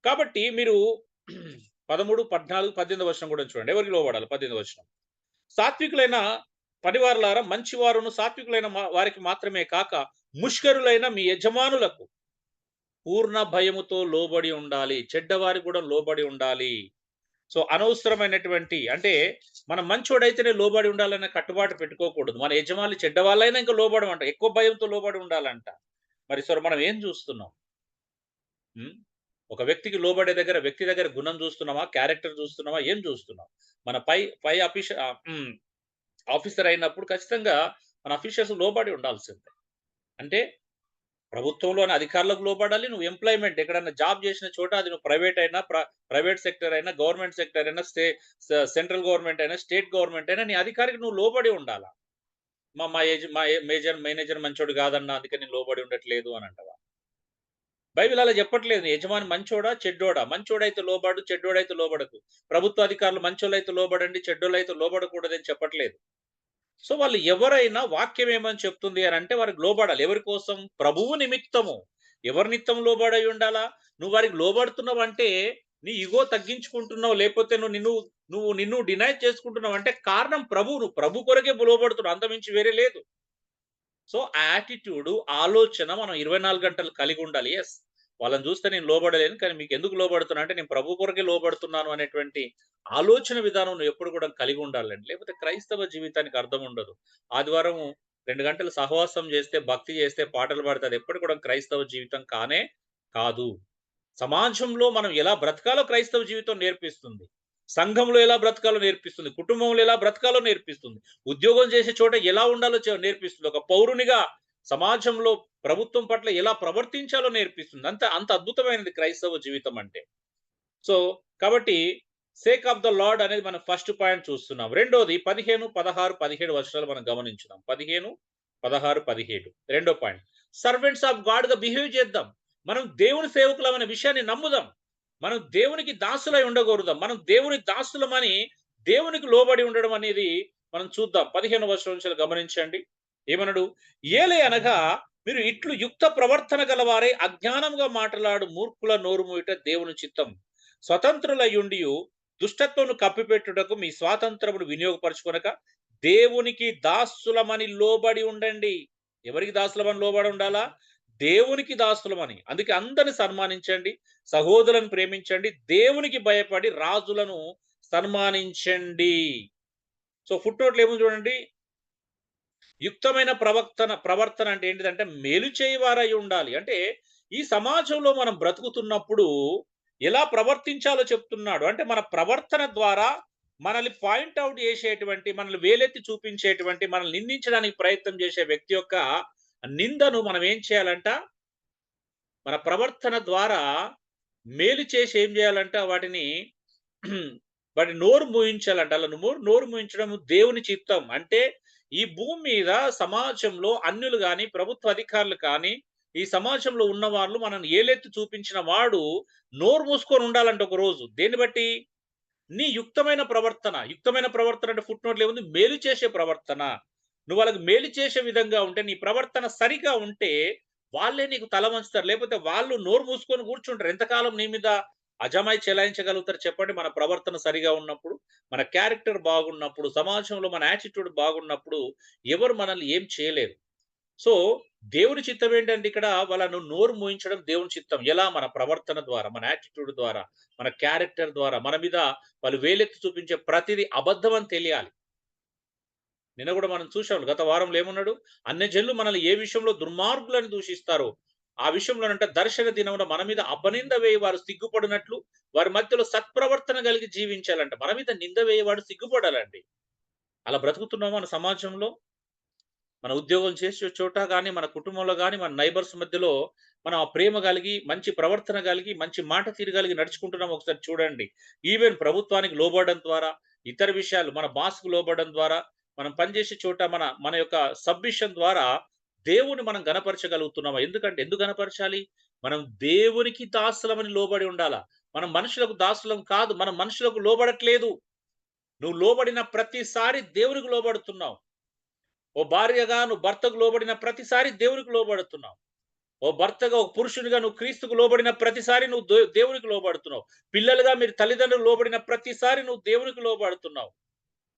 కాబట్టి మీరు 13, 14, 18 వచనం కూడా చూడండి. ఎవరికి లోబడాలి? 18 వచనం. సాత్వికులైన పనివారులారా మంచివారును సాత్వికులైన వారికి మాత్రమే కాక ముష్కరులైన మీ యజమానులకు పూర్ణ భయముతో లోబడి ఉండాలి. చెడ్డవారికి కూడా లోబడి ఉండాలి. సో, అనవసరమైనటువంటి అంటే మనం మంచోడైతేనే లోబడి ఉండాలనే కట్టుబాటు పెట్టుకోకూడదు. మన యజమానులు చెడ్డవాళ్ళైనా ఇంకా లోబడమంట. ఎక్కువ భయంతో లోబడి ఉండాలంట. మరి మనం ఏం చూస్తున్నాం? హ్మ్. ఒక వ్యక్తికి లోబడే దగ్గర వ్యక్తి దగ్గర గుణం చూస్తున్నామా, క్యారెక్టర్ చూస్తున్నామా, ఏం చూస్తున్నాం? మన పై ఆఫీసర్ అయినప్పుడు ఖచ్చితంగా మన అఫీషియల్స్ లోబడి ఉండాల్సిందే. అంటే ప్రభుత్వంలోని అధికారులకు లోబడాలి. నువ్వు ఎంప్లాయ్‌మెంట్ ఎక్కడన్నా జాబ్ చేసిన చోట అది నువ్వు ప్రైవేట్ అయినా, ప్రైవేట్ సెక్టర్ అయినా, గవర్నమెంట్ సెక్టర్ అయినా, సెంట్రల్ గవర్నమెంట్ అయినా, స్టేట్ గవర్నమెంట్ అయినా నీ అధికారికి నువ్వు లోబడి ఉండాలా. మా మా ఏజ్ మా ఏ మేనేజర్ మంచోడు కాదన్నా అందుకే నేను లోబడి ఉండట్లేదు అని అంటావా? బైబిల్ అలా చెప్పట్లేదు. నీ యజమాని మంచోడా? చెడ్డోడా? మంచోడైతే లోబడు, చెడ్డోడైతే లోబడకు. ప్రభుత్వ అధికారులు మంచోళ్ళైతే లోబడండి, చెడ్డోళ్ళైతే లోబడకూడదని చెప్పట్లేదు. సో వాళ్ళు ఎవరైనా వాక్యం ఏమని చెప్తుంది అని అంటే వారికి లోబడాలి. ఎవరి కోసం? ప్రభువు నిమిత్తము. ఎవరి నిమిత్తం లోబడై ఉండాలా? నువ్వు వారికి లోబడుతున్నావు అంటే నీ ఇగో తగ్గించుకుంటున్నావు, లేకపోతే నిన్ను డినై చేసుకుంటున్నావు అంటే కారణం ప్రభువు. నువ్వు ప్రభు కొరకే లోబడుతున్నావు, అంతమించి వేరే లేదు. సో ఆ యాటిట్యూడ్, ఆలోచన మనం 24 గంటలు కలిగి ఉండాలి. యెస్, వాళ్ళని చూస్తే నేను లోబడలేను, కానీ మీకు ఎందుకు లోబడుతున్నా అంటే నేను ప్రభు కొరకే లోబడుతున్నాను అనేటువంటి ఆలోచన విధానం నువ్వు ఎప్పుడు కూడా కలిగి ఉండాలండి. లేకపోతే క్రైస్తవ జీవితానికి అర్థం ఉండదు. ఆదివారం 2 గంటలు సహవాసం చేస్తే, భక్తి చేస్తే, పాటలు పాడితే అది ఎప్పటికి కూడా క్రైస్తవ జీవితం కానే కాదు. సమాజంలో మనం ఎలా బ్రతకాలో క్రైస్తవ జీవితం నేర్పిస్తుంది. సంఘంలో ఎలా బ్రతకాలో నేర్పిస్తుంది. కుటుంబంలో ఎలా బ్రతకాలో నేర్పిస్తుంది. ఉద్యోగం చేసే చోట ఎలా ఉండాలో నేర్పిస్తుంది. ఒక పౌరునిగా సమాజంలో ప్రభుత్వం పట్ల ఎలా ప్రవర్తించాలో నేర్పిస్తుంది. అంత అద్భుతమైనది క్రైస్తవ జీవితం అంటే. సో కాబట్టి సేక్ ఆఫ్ ద లార్డ్ అనేది మనం ఫస్ట్ పాయింట్ చూస్తున్నాం. రెండోది 15, 16, 17 వర్షాలు మనం గమనించుదాం. 15, 16, 17 రెండో పాయింట్. సర్వెంట్స్ ఆఫ్ గాడ్ గా బిహేవ్ చేద్దాం. మనం దేవుని సేవకులమైన విషయాన్ని నమ్ముదాం. మనం దేవునికి దాసులై ఉండకూడదాం. మనం దేవుని దాసులమని దేవునికి లోబడి ఉండడం అనేది మనం చూద్దాం. 15వ వచనం నుంచి గమనించండి. ఏమన్నాడు? ఏలే అనగా మీరు ఇట్లు యుక్త ప్రవర్తన గలవారై అజ్ఞానంగా మాట్లాడు మూర్ఖుల నోరు మూయట దేవుని చిత్తం. స్వతంత్రులయుండియు దుష్టత్వమును కప్పిపెట్టుటకు మీ స్వాతంత్రమును వినియోగపరచుకొనక దేవునికి దాసులమని లోబడి ఉండండి. ఎవరికి దాసులమని లోబడి ఉండాలా? దేవునికి దాసులమని. అందుకే అందరిని సన్మానించండి, సహోదరులను ప్రేమించండి, దేవునికి భయపడి రాజులను సన్మానించండి. సో ఫుట్ నోట్లు ఏమో చూడండి. యుక్తమైన ప్రవర్తన అంటే ఏంటిదంటే మేలు చేయవారై ఉండాలి. అంటే ఈ సమాజంలో మనం బ్రతుకుతున్నప్పుడు ఎలా ప్రవర్తించాలో చెప్తున్నాడు. అంటే మన ప్రవర్తన ద్వారా మనల్ని పాయింట్ అవుట్ చేసేటువంటి, మనల్ని వేలెత్తి చూపించేటువంటి, మనల్ని నిందించడానికి ప్రయత్నం చేసే వ్యక్తి యొక్క నిందను మనం ఏం చేయాలంట? మన ప్రవర్తన ద్వారా మేలు చేసి ఏం చేయాలంట? వాటిని నోరు మూయించాలంట. అలా నోరు మూయించడం దేవుని చిత్తం. అంటే ఈ భూమి మీద సమాజంలో అన్యులు గాని, ప్రభుత్వ అధికారులు కానీ, ఈ సమాజంలో ఉన్న వాళ్ళు మనల్ని ఏలెత్తి చూపించిన వాడు నోరు మూసుకొని ఉండాలంట ఒక రోజు. దేన్ని బట్టి? నీ యుక్తమైన ప్రవర్తన. యుక్తమైన ప్రవర్తన అంటే ఫుట్ నోట్‌లో ఏముంది? మేలు చేసే ప్రవర్తన. నువ్వు వాళ్ళకి మేలు చేసే విధంగా ఉంటే, నీ ప్రవర్తన సరిగా ఉంటే వాళ్ళే నీకు తల వంచుతారు. లేకపోతే వాళ్ళు నోరు మూసుకొని కూర్చుంటారు. ఎంతకాలం నీ మీద అజమాయి చెలాయించగలుగుతారు చెప్పండి? మన ప్రవర్తన సరిగా ఉన్నప్పుడు, మన క్యారెక్టర్ బాగున్నప్పుడు, సమాజంలో మన యాటిట్యూడ్ బాగున్నప్పుడు ఎవరు మనల్ని ఏం చేయలేరు. సో దేవుని చిత్తం ఏంటంటే ఇక్కడ వాళ్ళను నోరు మూయించడం దేవుని చిత్తం. ఎలా? మన ప్రవర్తన ద్వారా, మన యాటిట్యూడ్ ద్వారా, మన క్యారెక్టర్ ద్వారా, మన మీద వాళ్ళు వేలెత్తి చూపించే ప్రతిదీ అబద్ధం అని తెలియాలి. నిన్న కూడా మనం చూసాం. గత వారంలో ఏమన్నాడు? అన్యజనులు మనల్ని ఏ విషయంలో దుర్మార్గులని దూషిస్తారో ఆ విషయంలోనంటే దర్శన దినమున మన మీద అపనింద వేయి వారు సిగ్గుపడినట్లు వారి మధ్యలో సత్ప్రవర్తన కలిగి జీవించాలంట. మన మీద నింద వేయవాడు సిగ్గుపడాలండి. అలా బ్రతుకుతున్నాం మన సమాజంలో. మన ఉద్యోగం చేసే చోట గాని, మన కుటుంబంలో గాని, మన నైబర్స్ మధ్యలో మనం ఆ ప్రేమ కలిగి, మంచి ప్రవర్తన కలిగి, మంచి మాట తీరు కలిగి నడుచుకుంటున్నాం ఒకసారి చూడండి. ఈవెన్ ప్రభుత్వానికి లోబడడం ద్వారా, ఇతర విషయాలు మన బాస్‌కు లోబడడం ద్వారా, మనం పనిచేసే చోట మన యొక్క సబ్మిషన్ ద్వారా దేవుని మనం గనపరచగలుగుతున్నామా? ఎందుకు గనపరచాలి? మనం దేవునికి దాసులమని లోబడి ఉండాలా. మనం మనుషులకు దాసులం కాదు. మనం మనుషులకు లోబడట్లేదు. నువ్వు లోబడిన ప్రతిసారి దేవునికి లోబడుతున్నావు. ఓ భార్యగా నువ్వు భర్తకు లోబడిన ప్రతిసారి దేవునికి లోబడుతున్నావు. ఓ భర్తగా, ఒక పురుషునిగా నువ్వు క్రీస్తుకు లోబడిన ప్రతిసారి నువ్వు దేవునికి లోబడుతున్నావు. పిల్లలుగా మీరు తల్లిదండ్రులు లోబడిన ప్రతిసారి నువ్వు దేవునికి లోబడుతున్నావు.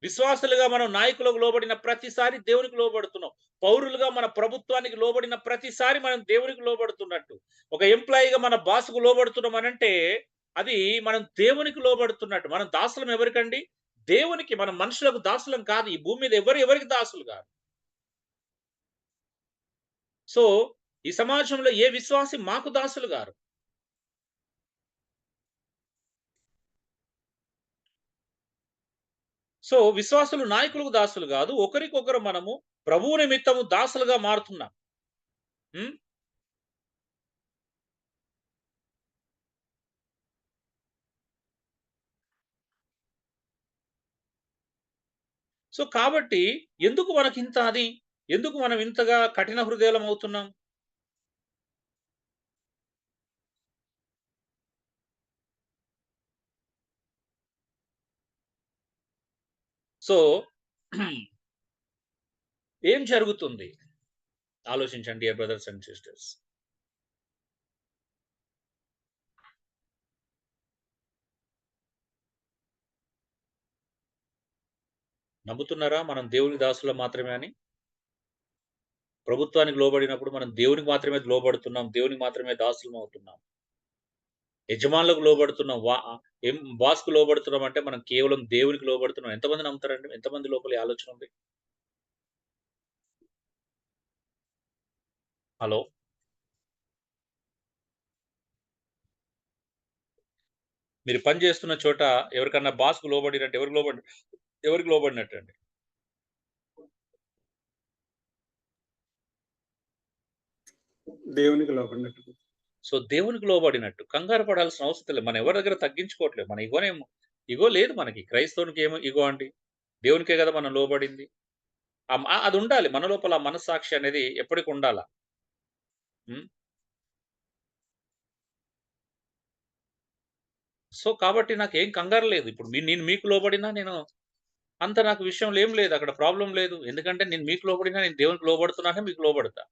విశ్వాసులుగా మనం నాయకులకు లోబడిన ప్రతిసారి దేవునికి లోబడుతున్నాం. పౌరులుగా మన ప్రభుత్వానికి లోబడిన ప్రతిసారి మనం దేవునికి లోబడుతున్నట్టు. ఒక ఎంప్లాయీగా మన బాస్‌కు లోబడుతున్నాం అనంటే అది మనం దేవునికి లోబడుతున్నట్టు. మనం దాసులం ఎవరికండి? దేవునికి. మనం మనుషులకు దాసులం కాదు. ఈ భూమి మీద ఎవరికి దాసులు కాదు. సో ఈ సమాజంలో ఏ విశ్వాసి మాకు దాసులు గారు. సో విశ్వాసులు నాయకులకు దాసులు కాదు, ఒకరికొకరు మనము ప్రభువు నిమిత్తము దాసులుగా మారుతున్నాం. ఉం? సో కాబట్టి ఎందుకు మనకింత అది? ఎందుకు మనం ఇంతగా కఠిన హృదయులం అవుతున్నాం? సో ఏం జరుగుతుంది? ఆలోచించండి డియర్ బ్రదర్స్ అండ్ సిస్టర్స్. నమ్ముతున్నారా మనం దేవునికి దాసులం మాత్రమే అని? ప్రభుత్వానికి లోబడినప్పుడు మనం దేవునికి మాత్రమే లోబడుతున్నాం, దేవునికి మాత్రమే దాసులం అవుతున్నాం. యజమానులకు లోబడుతున్నాం, బాస్‌కు లోబడుతున్నాం అంటే మనం కేవలం దేవునికి లోబడుతున్నాం. ఎంతమంది నమ్ముతారండి? ఎంతమంది లోపల ఈ ఆలోచన ఉంది? హలో! మీరు పని చేస్తున్న చోట ఎవరికన్నా బాస్‌కు లోబడినట్టు ఎవరికి లోబడినట్టండి? దేవునికి లోబడినట్టు. సో దేవునికి లోబడినట్టు. కంగారు పడాల్సిన అవసరం లేదు. మనం ఎవరి దగ్గర తగ్గించుకోవట్లేదు. మన ఇగో లేదు మనకి. క్రైస్తవునికి ఏమో ఇగో అండి. దేవునికే కదా మనం లోబడింది. అది ఉండాలి. మన లోపల ఆ మనస్సాక్షి అనేది ఎప్పటికి ఉండాల. హ్మ్. సో కాబట్టి నాకేం కంగారు లేదు. ఇప్పుడు నేను మీకు లోబడినా అంత నాకు విషయంలో ఏం లేదు. అక్కడ ప్రాబ్లమ్ లేదు. ఎందుకంటే నేను మీకు లోబడినా నేను దేవునికి లోబడుతున్నానే మీకు లోబడతా.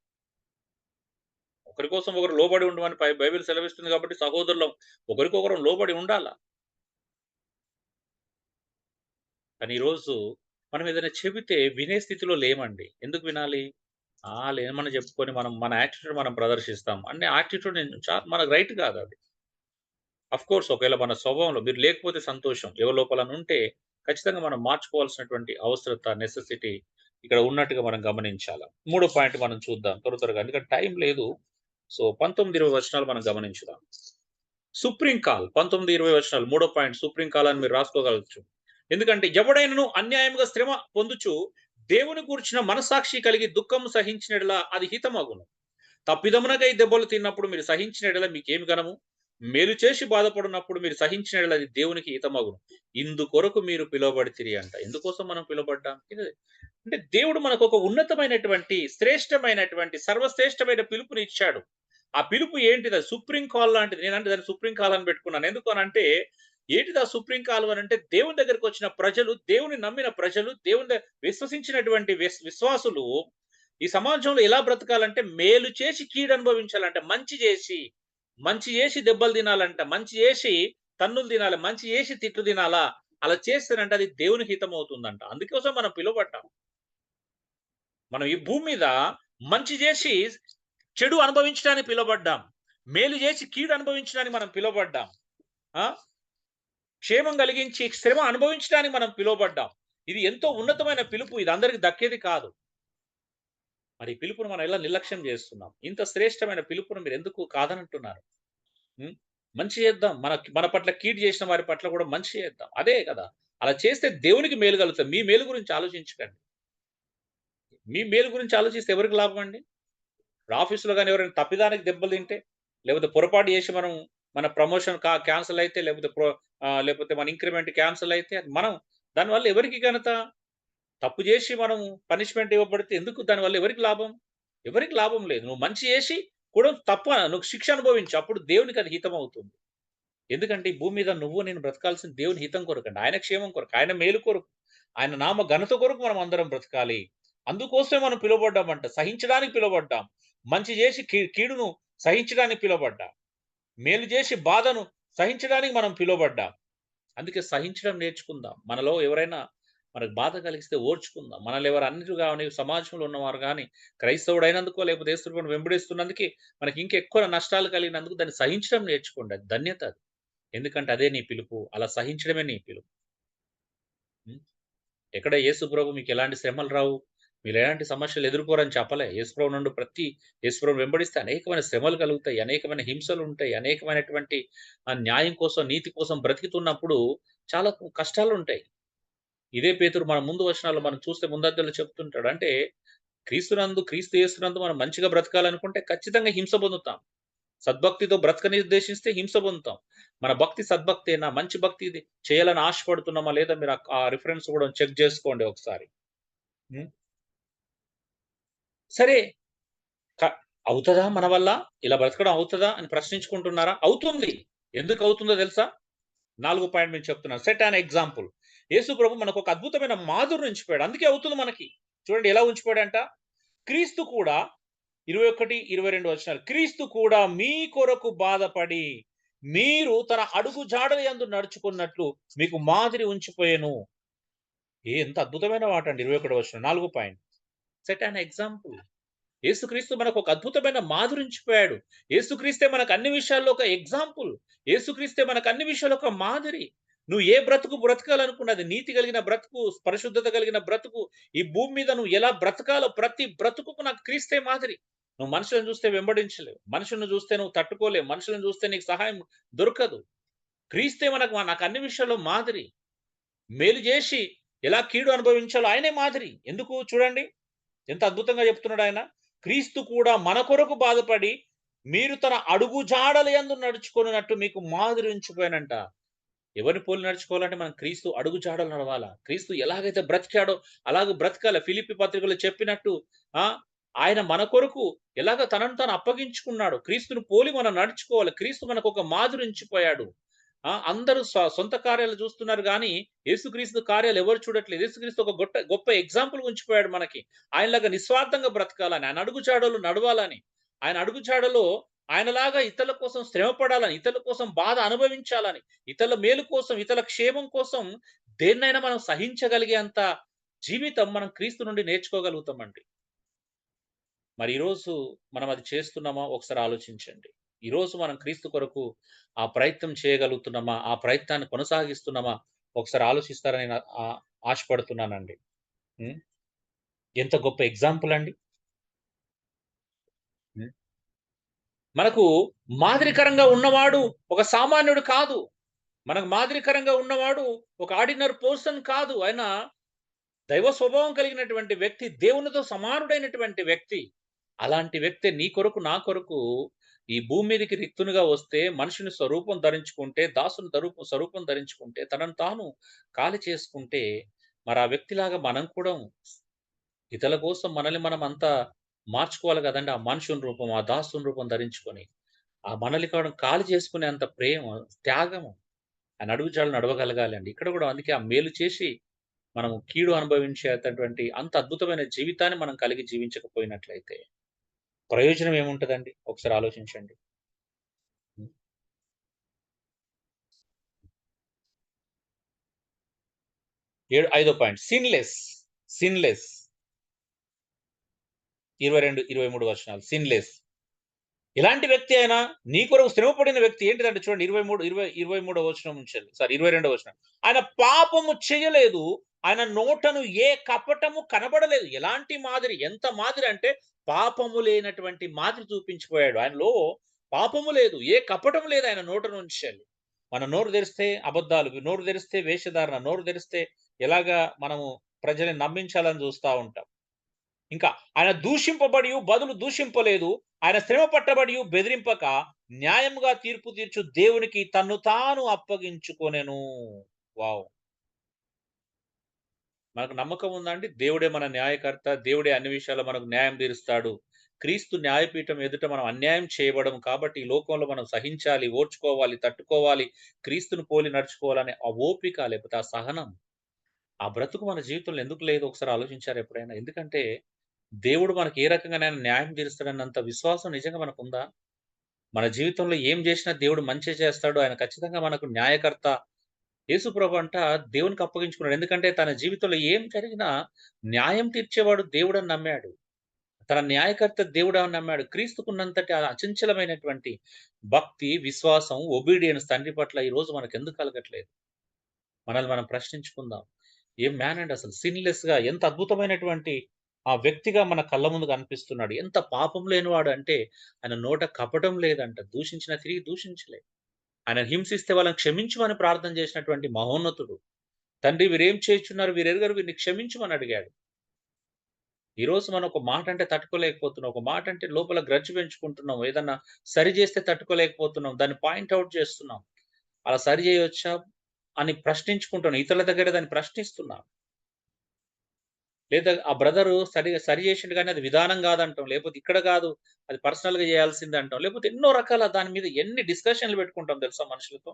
ఒకరి కోసం ఒకరు లోబడి ఉండమని బైబిల్ సెలవిస్తుంది కాబట్టి సహోదరులం ఒకరికొకరం లోబడి ఉండాల. కానీ ఈరోజు మనం ఏదైనా చెబితే వినే స్థితిలో లేమండి. ఎందుకు వినాలి? లేమని చెప్పుకొని మన యాటిట్యూడ్ మనం ప్రదర్శిస్తాం. అంటే యాటిట్యూడ్ మనకు రైట్ కాదది. ఆఫ్‌కోర్స్ ఒకవేళ మన స్వభావంలో మీరు లేకపోతే సంతోషం. ఎవరి లోపలన ఉంటే ఖచ్చితంగా మనం మార్చుకోవాల్సినటువంటి అవసరత, నెసెసిటీ ఇక్కడ ఉన్నట్టుగా మనం గమనించాల. మూడో పాయింట్ మనం చూద్దాం త్వరగా. ఎందుకంటే టైం లేదు. సో 19, 20 వచనాలు మనం గమనించుదాం. సుప్రీం కాల్ 19, 20 వచనాలు మూడో పాయింట్ సుప్రీం కాల్ అని మీరు రాసుకోగలచ్చు. ఎందుకంటే ఎవడైనను అన్యాయముగా శ్రమ పొందుచు దేవుని గూర్చిన మనస్సాక్షి కలిగి దుఃఖము సహించిన యెడల అది హితమగును. తప్పిదమునకై దెబ్బలు తిన్నప్పుడు మీరు సహించిన యెడల మీకేమి ఘనము? మేలు చేసి బాధపడినప్పుడు మీరు సహించిన యెడల అది దేవునికి హితమగును. ఇందుకొరకు మీరు పిలువబడితిరి అంట. ఎందుకోసం మనం పిలువబడ్డాం? అంటే దేవుడు మనకు ఒక ఉన్నతమైనటువంటి, శ్రేష్టమైనటువంటి, సర్వశ్రేష్టమైన పిలుపునిచ్చాడు. ఆ పిలుపు ఏంటిది? సుప్రీం కాల్ లాంటిది. నేనంటే దాన్ని సుప్రీం కాల్ అని పెట్టుకున్నాను. ఎందుకు అనంటే ఏంటిది ఆ సుప్రీం కాల్ అనంటే దేవుని దగ్గరకొచ్చిన ప్రజలు, దేవుని నమ్మిన ప్రజలు, విశ్వసించినటువంటి విశ్వాసులు ఈ సమాజంలో ఎలా బ్రతకాలంటే మేలు చేసి కీడు అనుభవించాలంట. మంచి చేసి దెబ్బలు తినాలంట. మంచి చేసి తన్నులు తినాలి. మంచి చేసి తిట్లు తినాలా? అలా చేస్తేనంటే అది దేవునికి హితమవుతుందంట. అందుకోసం మనం పిలువబడ్డాం. మనం ఈ భూమి మీద మంచి చేసి చెడు అనుభవించడానికి పిలువబడ్డాం. మేలు చేసి కీడు అనుభవించడానికి మనం పిలువబడ్డాం. క్షేమం కలిగించి శ్రమ అనుభవించడానికి మనం పిలువబడ్డాం. ఇది ఎంతో ఉన్నతమైన పిలుపు. ఇది అందరికి దక్కేది కాదు. మరి ఈ పిలుపును మనం ఎలా నిర్లక్ష్యం చేస్తున్నాం? ఇంత శ్రేష్టమైన పిలుపును మీరు ఎందుకు కాదనంటున్నారు? మంచి చేద్దాం. మన పట్ల కీడు చేసిన వారి పట్ల కూడా మంచి చేద్దాం. అదే కదా! అలా చేస్తే దేవునికి మేలు కలుగుతుంది. మీ మేలు గురించి ఆలోచించకండి. మీ మేలు గురించి ఆలోచిస్తే ఎవరికి లాభం అండి? ఆఫీస్‌లో గాని ఎవరైనా తప్పిదానికి దెబ్బలు తింటే, లేకపోతే పొరపాటు చేసి మన ప్రమోషన్ క్యాన్సెల్ అయితే, లేకపోతే మన ఇంక్రిమెంట్ క్యాన్సెల్ అయితే దానివల్ల ఎవరికి ఘనత? తప్పు చేసి మనం పనిష్మెంట్ ఇవ్వబడితే ఎందుకు దానివల్ల ఎవరికి లాభం? ఎవరికి లాభం లేదు. నువ్వు మంచి చేసి కూడా నువ్వు శిక్ష అనుభవించు. అప్పుడు దేవునికి అది హితం అవుతుంది. ఎందుకంటే ఈ భూమి మీద నువ్వు నేను బ్రతకాల్సిన దేవుని హితం కొరకండి. ఆయన క్షేమం కొరకు, ఆయన మేలు కొరకు, ఆయన నామ ఘనత కొరకు మనం అందరం బ్రతకాలి. అందుకోసమే మనం పిలువబడ్డామంట. సహించడానికి పిలువబడ్డాం. మంచి చేసి కీడును సహించడానికి పిలువబడ్డాం. మేలు చేసి బాధను సహించడానికి మనం పిలువబడ్డాం. అందుకే సహించడం నేర్చుకుందాం. మనలో ఎవరైనా మనకు బాధ కలిగిస్తే ఓర్చుకుందాం. మనలో ఎవరు అన్యులు గాని, సమాజంలో ఉన్నవారు గాని, క్రైస్తవుడైనందుకో లేకపోతే యేసు ప్రభువును వెంబడిస్తున్నందుకే మనకి ఇంకా ఎక్కువ నష్టాలు కలిగినందుకు దాన్ని సహించడం నేర్చుకోండి. అది ధన్యత అది. ఎందుకంటే అదే నీ పిలుపు. అలా సహించడమే నీ పిలుపు. ఎక్కడ యేసు ప్రభు మీకు ఎలాంటి శ్రమలు రావు, మీరు ఎలాంటి సమస్యలు ఎదుర్కోరని చెప్పలే. యేసు ప్రభువును వెంబడిస్తే అనేకమైన శ్రమలు కలుగుతాయి, అనేకమైన హింసలు ఉంటాయి, అనేకమైనటువంటి న్యాయం కోసం, నీతి కోసం బ్రతుకుతున్నప్పుడు చాలా కష్టాలు ఉంటాయి. ఇదే పేతురు మన ముందు వచనాల్లో మనం చూస్తే ముందద్దెలో చెప్తుంటాడు. అంటే క్రీస్తు యేసునందు మనం మంచిగా బ్రతకాలనుకుంటే ఖచ్చితంగా హింస పొందుతాం. సద్భక్తితో బ్రతకనిర్దేశిస్తే హింస పొందుతాం. మన భక్తి సద్భక్తేనా? మంచి భక్తి ఇది చేయాలని ఆశపడుతున్నామా లేదా? మీరు ఆ రిఫరెన్స్ కూడా చెక్ చేసుకోండి ఒకసారి. హ్మ్. సరే క అవుతదా మన వల్ల? ఇలా బ్రతకడం అవుతదా అని ప్రశ్నించుకుంటున్నారా? అవుతుంది. ఎందుకు అవుతుందో తెలుసా? 4 పాయింట్ మీకు చెప్తున్నాను. Set an example. యేసు ప్రభు మనకు ఒక అద్భుతమైన మాదిరిని ఉంచిపోయాడు. అందుకే అవుతుంది మనకి. చూడండి ఎలా ఉంచిపోయాడంట? క్రీస్తు కూడా 21, 22 వచనాలు. క్రీస్తు కూడా మీ కొరకు బాధపడి మీరు తన అడుగు జాడల యందు నడుచుకున్నట్లు మీకు మాదిరి ఉంచిపోయెను. ఎంత అద్భుతమైన మాట అండి 21 వచనం. 4 పాయింట్. Set an example. యేసుక్రీస్తు మనకు ఒక అద్భుతమైన మాదిరి ఉంచిపోయాడు. యేసుక్రీస్తే మనకు అన్ని విషయాల్లో ఒక ఎగ్జాంపుల్. యేసుక్రీస్తే మనకు అన్ని విషయాల్లో ఒక మాదిరి. నువ్వు ఏ బ్రతుకు బ్రతకాలనుకున్నది నీతి కలిగిన బ్రతుకు, పరిశుద్ధత కలిగిన బ్రతుకు, ఈ భూమి మీద నువ్వు ఎలా బ్రతకాలో ప్రతి బ్రతుకుకు నాకు క్రీస్తే మాదిరి. నువ్వు మనుషులను చూస్తే వెంబడించలేవు. మనుషులను చూస్తే నువ్వు తట్టుకోలేవు. మనుషులను చూస్తే నీకు సహాయం దొరకదు. క్రీస్తే నాకు అన్ని విషయాల్లో మాదిరి. మేలు చేసి ఎలా కీడు అనుభవించాలో ఆయనే మాదిరి. ఎందుకు చూడండి ఎంత అద్భుతంగా చెప్తున్నాడు ఆయన. క్రీస్తు కూడా మన కొరకు బాధపడి మీరు తన అడుగు జాడల యందు నడుచుకున్నట్టు మీకు మాదిరి ఉంచిపోయానంట. ఎవరిని పోలి నడుచుకోవాలంటే మనం క్రీస్తు అడుగు జాడలు నడవాలా. క్రీస్తు ఎలాగైతే బ్రతికాడో అలాగ బ్రతకాల. ఫిలిప్పి పత్రికలో చెప్పినట్టు ఆ ఆయన మన కొరకు ఎలాగ తనను తాను అప్పగించుకున్నాడు. క్రీస్తును పోలి మనం నడుచుకోవాలి. క్రీస్తు మనకు ఒక మాదిరి ఉంచిపోయాడు. అందరూ సొంత కార్యాలు చూస్తున్నారు గానీ యేసుక్రీస్తు కార్యాలు ఎవరు చూడట్లేదు. యేసుక్రీస్తు ఒక గొప్ప ఎగ్జాంపుల్ ఉంచిపోయాడు మనకి. ఆయనలాగా నిస్వార్థంగా బ్రతకాలని, ఆయన అడుగుజాడలో నడవాలని, ఆయన అడుగుజాడలో ఆయనలాగా ఇతరుల కోసం శ్రమ పడాలని, ఇతరుల కోసం బాధ అనుభవించాలని, ఇతరుల మేలు కోసం, ఇతరుల క్షేమం కోసం దేన్నైనా మనం సహించగలిగేంత జీవితం మనం క్రీస్తు నుండి నేర్చుకోగలుగుతామండి. మరి ఈరోజు మనం అది చేస్తున్నామా? ఒకసారి ఆలోచించండి. ఈరోజు మనం క్రీస్తు కొరకు ఆ ప్రయత్నం చేయగలుగుతున్నామా? ఆ ప్రయత్నాన్ని కొనసాగిస్తున్నామా? ఒకసారి ఆలోచిస్తారని నేను ఆశపడుతున్నానండి. హ్మ్. ఎంత గొప్ప ఎగ్జాంపుల్ అండి. హ్మ్. మనకు మాదిరికరంగా ఉన్నవాడు ఒక సామాన్యుడు కాదు. మనకు మాదిరికరంగా ఉన్నవాడు ఒక ఆర్డినరీ పర్సన్ కాదు. ఆయన దైవ స్వభావం కలిగినటువంటి వ్యక్తి, దేవునితో సమానుడైనటువంటి వ్యక్తి. అలాంటి వ్యక్తే నీ కొరకు, నా కొరకు ఈ భూమి మీదకి రిక్తునిగా వస్తే, మనుషుని స్వరూపం ధరించుకుంటే, దాసుని స్వరూపం ధరించుకుంటే, తనను తాను ఖాళీ చేసుకుంటే, మరి ఆ వ్యక్తిలాగా మనం కూడా ఇతరుల కోసం మనల్ని మనం అంతా మార్చుకోవాలి గదండీ! ఆ మనుషుని రూపం, ఆ దాసుని రూపం ధరించుకొని, ఆ మనల్ని కూడా ఖాళీ చేసుకునేంత ప్రేమ, త్యాగము ఆయన అడుగుజాడలో నడవగలగాలండి. ఇక్కడ గూడా అందుకే ఆ మేలు చేసి మనం కీడు అనుభవించేటటువంటి అంత అద్భుతమైన జీవితాన్ని మనం కలిగి జీవించకపోయినట్లయితే, ప్రయోజనం ఏముంటదండి? ఒకసారి ఆలోచించండి. హ్మ్. ఐదో పాయింట్ సిన్‌లెస్ 22, 23 వచనాలు. సిన్‌లెస్. ఎలాంటి వ్యక్తి ఆయన? నీ కొరకు శ్రమ పడిన వ్యక్తి ఏంటిదంటే చూడండి 23 వచనం నుంచెల్లి. సారీ 22 వచనం. ఆయన పాపము చేయలేదు. ఆయన నోటను ఏ కపటము కనబడలేదు. ఎలాంటి మాదిరి? ఎంత మాదిరి అంటే పాపము లేనటువంటి మాదిరి చూపించిపోయాడు. ఆయనలో పాపము లేదు. ఏ కపటము లేదు ఆయన నోట నుంచెల్లి. మన నోరు తెరిస్తే అబద్ధాలు, నోరు తెరిస్తే వేషధారణ, నోరు తెరిస్తే ఎలాగా మనము ప్రజల్ని నమ్మించాలని చూస్తా ఉంటాం. ఇంకా ఆయన దూషింపబడియు బదులు దూషింపలేదు. ఆయన శ్రమ పట్టబడియు బెదిరింపక న్యాయముగా తీర్పు తీర్చు దేవునికి తన్ను తాను అప్పగించుకొనెను. వావ్! మనకు నమ్మకం ఉందా అండి? దేవుడే మన న్యాయకర్త. దేవుడే అన్ని విషయాల్లో మనకు న్యాయం తీరుస్తాడు. క్రీస్తు న్యాయపీఠం ఎదుట మనం అన్యాయం చేయబడము కాబట్టి, ఈ లోకంలో మనం సహించాలి, ఓర్చుకోవాలి, తట్టుకోవాలి, క్రీస్తును పోలి నడుచుకోవాలనే ఆ ఓపిక లేకపోతే ఆ సహనం, ఆ బ్రతుకు మన జీవితంలో ఎందుకు లేదు ఒకసారి ఆలోచించారా ఎప్పుడైనా? ఎందుకంటే దేవుడు మనకి ఏ రకంగానైనా న్యాయం తీరుస్తాడన్నంత విశ్వాసం నిజంగా మనకుందా? మన జీవితంలో ఏం జేసినా దేవుడు మంచే చేస్తాడు. ఆయన ఖచ్చితంగా మనకు న్యాయకర్త. యేసుప్రభు దేవునికి అప్పగించుకున్నాడు. ఎందుకంటే తన జీవితంలో ఏం జరిగినా న్యాయం తీర్చేవాడు దేవుడని నమ్మాడు. తన న్యాయకర్త దేవుడని నమ్మాడు. క్రీస్తుకున్నంతటి అచంచలమైనటువంటి భక్తి, విశ్వాసం, ఒబీడియన్స్ తండ్రి పట్ల ఈరోజు మనకెందుకు కలగట్లేదు? మనల్ని మనం ప్రశ్నించుకుందాం. ఏం మ్యాన్ అండి అసలు సిన్‌లెస్‌గా ఎంత అద్భుతమైనటువంటి ఆ వ్యక్తిగా మన కళ్ళ ముందు కనిపిస్తున్నాడు. ఎంత పాపం లేనివాడు అంటే ఆయన నోట కపటం లేదంట. దూషించినా తిరిగి దూషించలే. ఆయన హింసిస్తే వాళ్ళని క్షమించమని ప్రార్థన చేసినటువంటి మహోన్నతుడు. తండ్రి వీరేం చేయుచున్నారు, వీరెరుగరు, వీరిని క్షమించమని అడిగాడు. ఈరోజు మనం ఒక మాట అంటే తట్టుకోలేకపోతున్నాం. ఒక మాట అంటే లోపల గ్రడ్జ్ పెంచుకుంటున్నాం. ఏదన్నా సరి చేస్తే తట్టుకోలేకపోతున్నాం. దాన్ని పాయింట్ ఔట్ చేస్తున్నాం. అలా సరి చేయొచ్చా అని ప్రశ్నించుకుంటున్నాం. ఇతరుల దగ్గర దాన్ని ప్రశ్నిస్తున్నాం. లేదా ఆ బ్రదరు సరి చేసిండు గానీ అది విధానం కాదంటాం. లేకపోతే ఇక్కడ కాదు, అది పర్సనల్‌గా చేయాల్సిందే అంటాం. లేకపోతే ఎన్నో రకాల దాని మీద ఎన్ని డిస్కషన్‌లు పెట్టుకుంటాం తెలుసా మనుషులతో.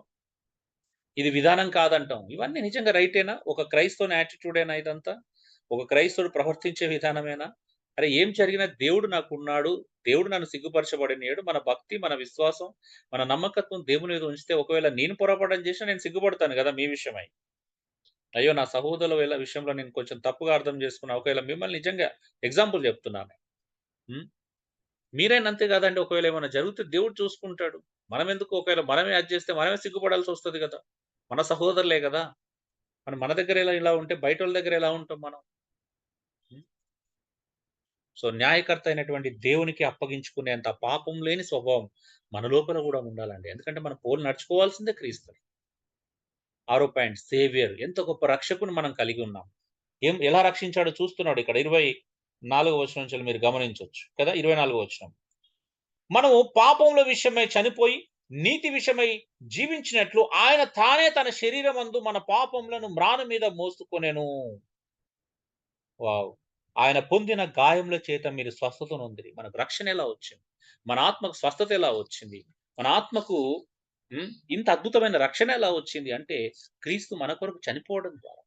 ఇది విధానం కాదంటాం. ఇవన్నీ నిజంగా రైటేనా? ఒక క్రైస్తవుని యాటిట్యూడేనా ఇదంతా? ఒక క్రైస్తవుడు ప్రవర్తించే విధానమేనా? అరే ఏం జరిగినా దేవుడు నాకున్నాడు. దేవుడు నన్ను సిగ్గుపరచబడనీయడు. మన భక్తి, మన విశ్వాసం, మన నమ్మకత్వం దేవుని మీద ఉంచితే ఒకవేళ నేను పొరపాటు చేసినా నేను సిగ్గుపడతాను గదా! మీ విషయమై. అయ్యో! నా సహోదరుల విషయంలో నేను కొంచెం తప్పుగా అర్థం చేసుకున్నా. ఒకవేళ మిమ్మల్ని నిజంగా ఎగ్జాంపుల్ చెప్తున్నాను. హ్మ్. మీరైనా అంతే కదండీ! ఒకవేళ ఏమైనా జరిగితే దేవుడు చూసుకుంటాడు. మనమెందుకు ఒకవేళ మనమే అది చేస్తే మనమే సిగ్గుపడాల్సొస్తది గదా! మన సహోదరులే గదా! మరి మన దగ్గర ఇలా ఉంటే బయటోళ్ళ దగ్గర ఎలా ఉంటాం మనం? హ్మ్. సో, న్యాయకర్త అయినటువంటి దేవునికి అప్పగించుకునేంత పాపం లేని స్వభావం మన లోపల గూడా ఉండాలండి. ఎందుకంటే మనం పోలి నడుచుకోవాల్సిందే క్రీస్తుని. ఆరో పాయింట్ సేవియర్. ఎంత గొప్ప రక్షకుని మనం కలిగి ఉన్నాం. ఎలా రక్షించాడో చూస్తున్నాడు ఇక్కడ 24వ వచనం నుంచి మీరు గమనించొచ్చు కదా! 24వ వచనం. మనము పాపముల విషయమై చనిపోయి, నీతి విషయమై జీవించినట్లు ఆయన తానే తన శరీరమందు మన పాపములను మ్రాను మీద మోసుకొనెను. వావ్! ఆయన పొందిన గాయముల చేత మీరు స్వస్థత నొందిరి. మనకు రక్షణ ఎలా వచ్చింది? మన ఆత్మకు స్వస్థత ఎలా వచ్చింది? మన ఆత్మకు ఇంత అద్భుతమైన రక్షణ ఎలా వచ్చింది అంటే, క్రీస్తు మన కొరకు చనిపోవడం ద్వారా,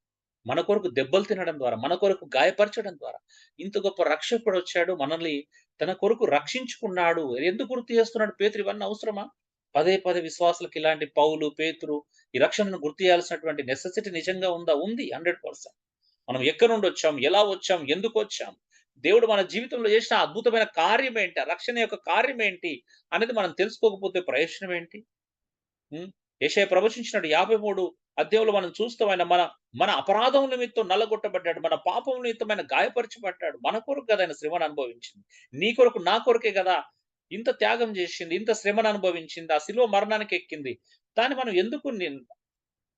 మన కొరకు దెబ్బలు తినడం ద్వారా, మన కొరకు గాయపరచడం ద్వారా, ఇంత గొప్ప రక్షకుడొచ్చాడు. మనల్ని తన కొరకు రక్షించుకున్నాడు. ఎందుకు గుర్తు చేస్తున్నాడు పేతురు ఇవన్నీ అవసరమా? పదే పదే విశ్వాసులకు ఇలాంటి పౌలు, పేతురు ఈ రక్షణను గుర్తు చేయాల్సినటువంటి నెసెసిటీ నిజంగా ఉందా? ఉంది 100%. మనం ఎక్కడి నుండొచ్చాం? ఎలా వచ్చాం? ఎందుకొచ్చాం? దేవుడు మన జీవితంలో చేసిన అద్భుతమైన కార్యమేంటి? ఆ రక్షణ యొక్క కార్యమేంటి? అనేది మనం తెలుసుకోకపోతే ప్రయోజనం ఏంటి? హ్మ్. యెషయా ప్రవచించినట్టు 53 అధ్యాయంలో మనం చూస్తాం ఆయన మన అపరాధం నిమిత్తం నల్లగొట్టబడ్డాడు. మన పాపం నిమిత్తం ఆయన గాయపరచబడ్డాడు. మన కొరకు కదా ఆయన శ్రమను అనుభవించింది. నీ కొరకు, నా కొరకే గదా! ఇంత త్యాగం చేసింది. ఇంత శ్రమను అనుభవించింది. ఆ శిలువ మరణానికి ఎక్కింది. దాన్ని మనం ఎందుకు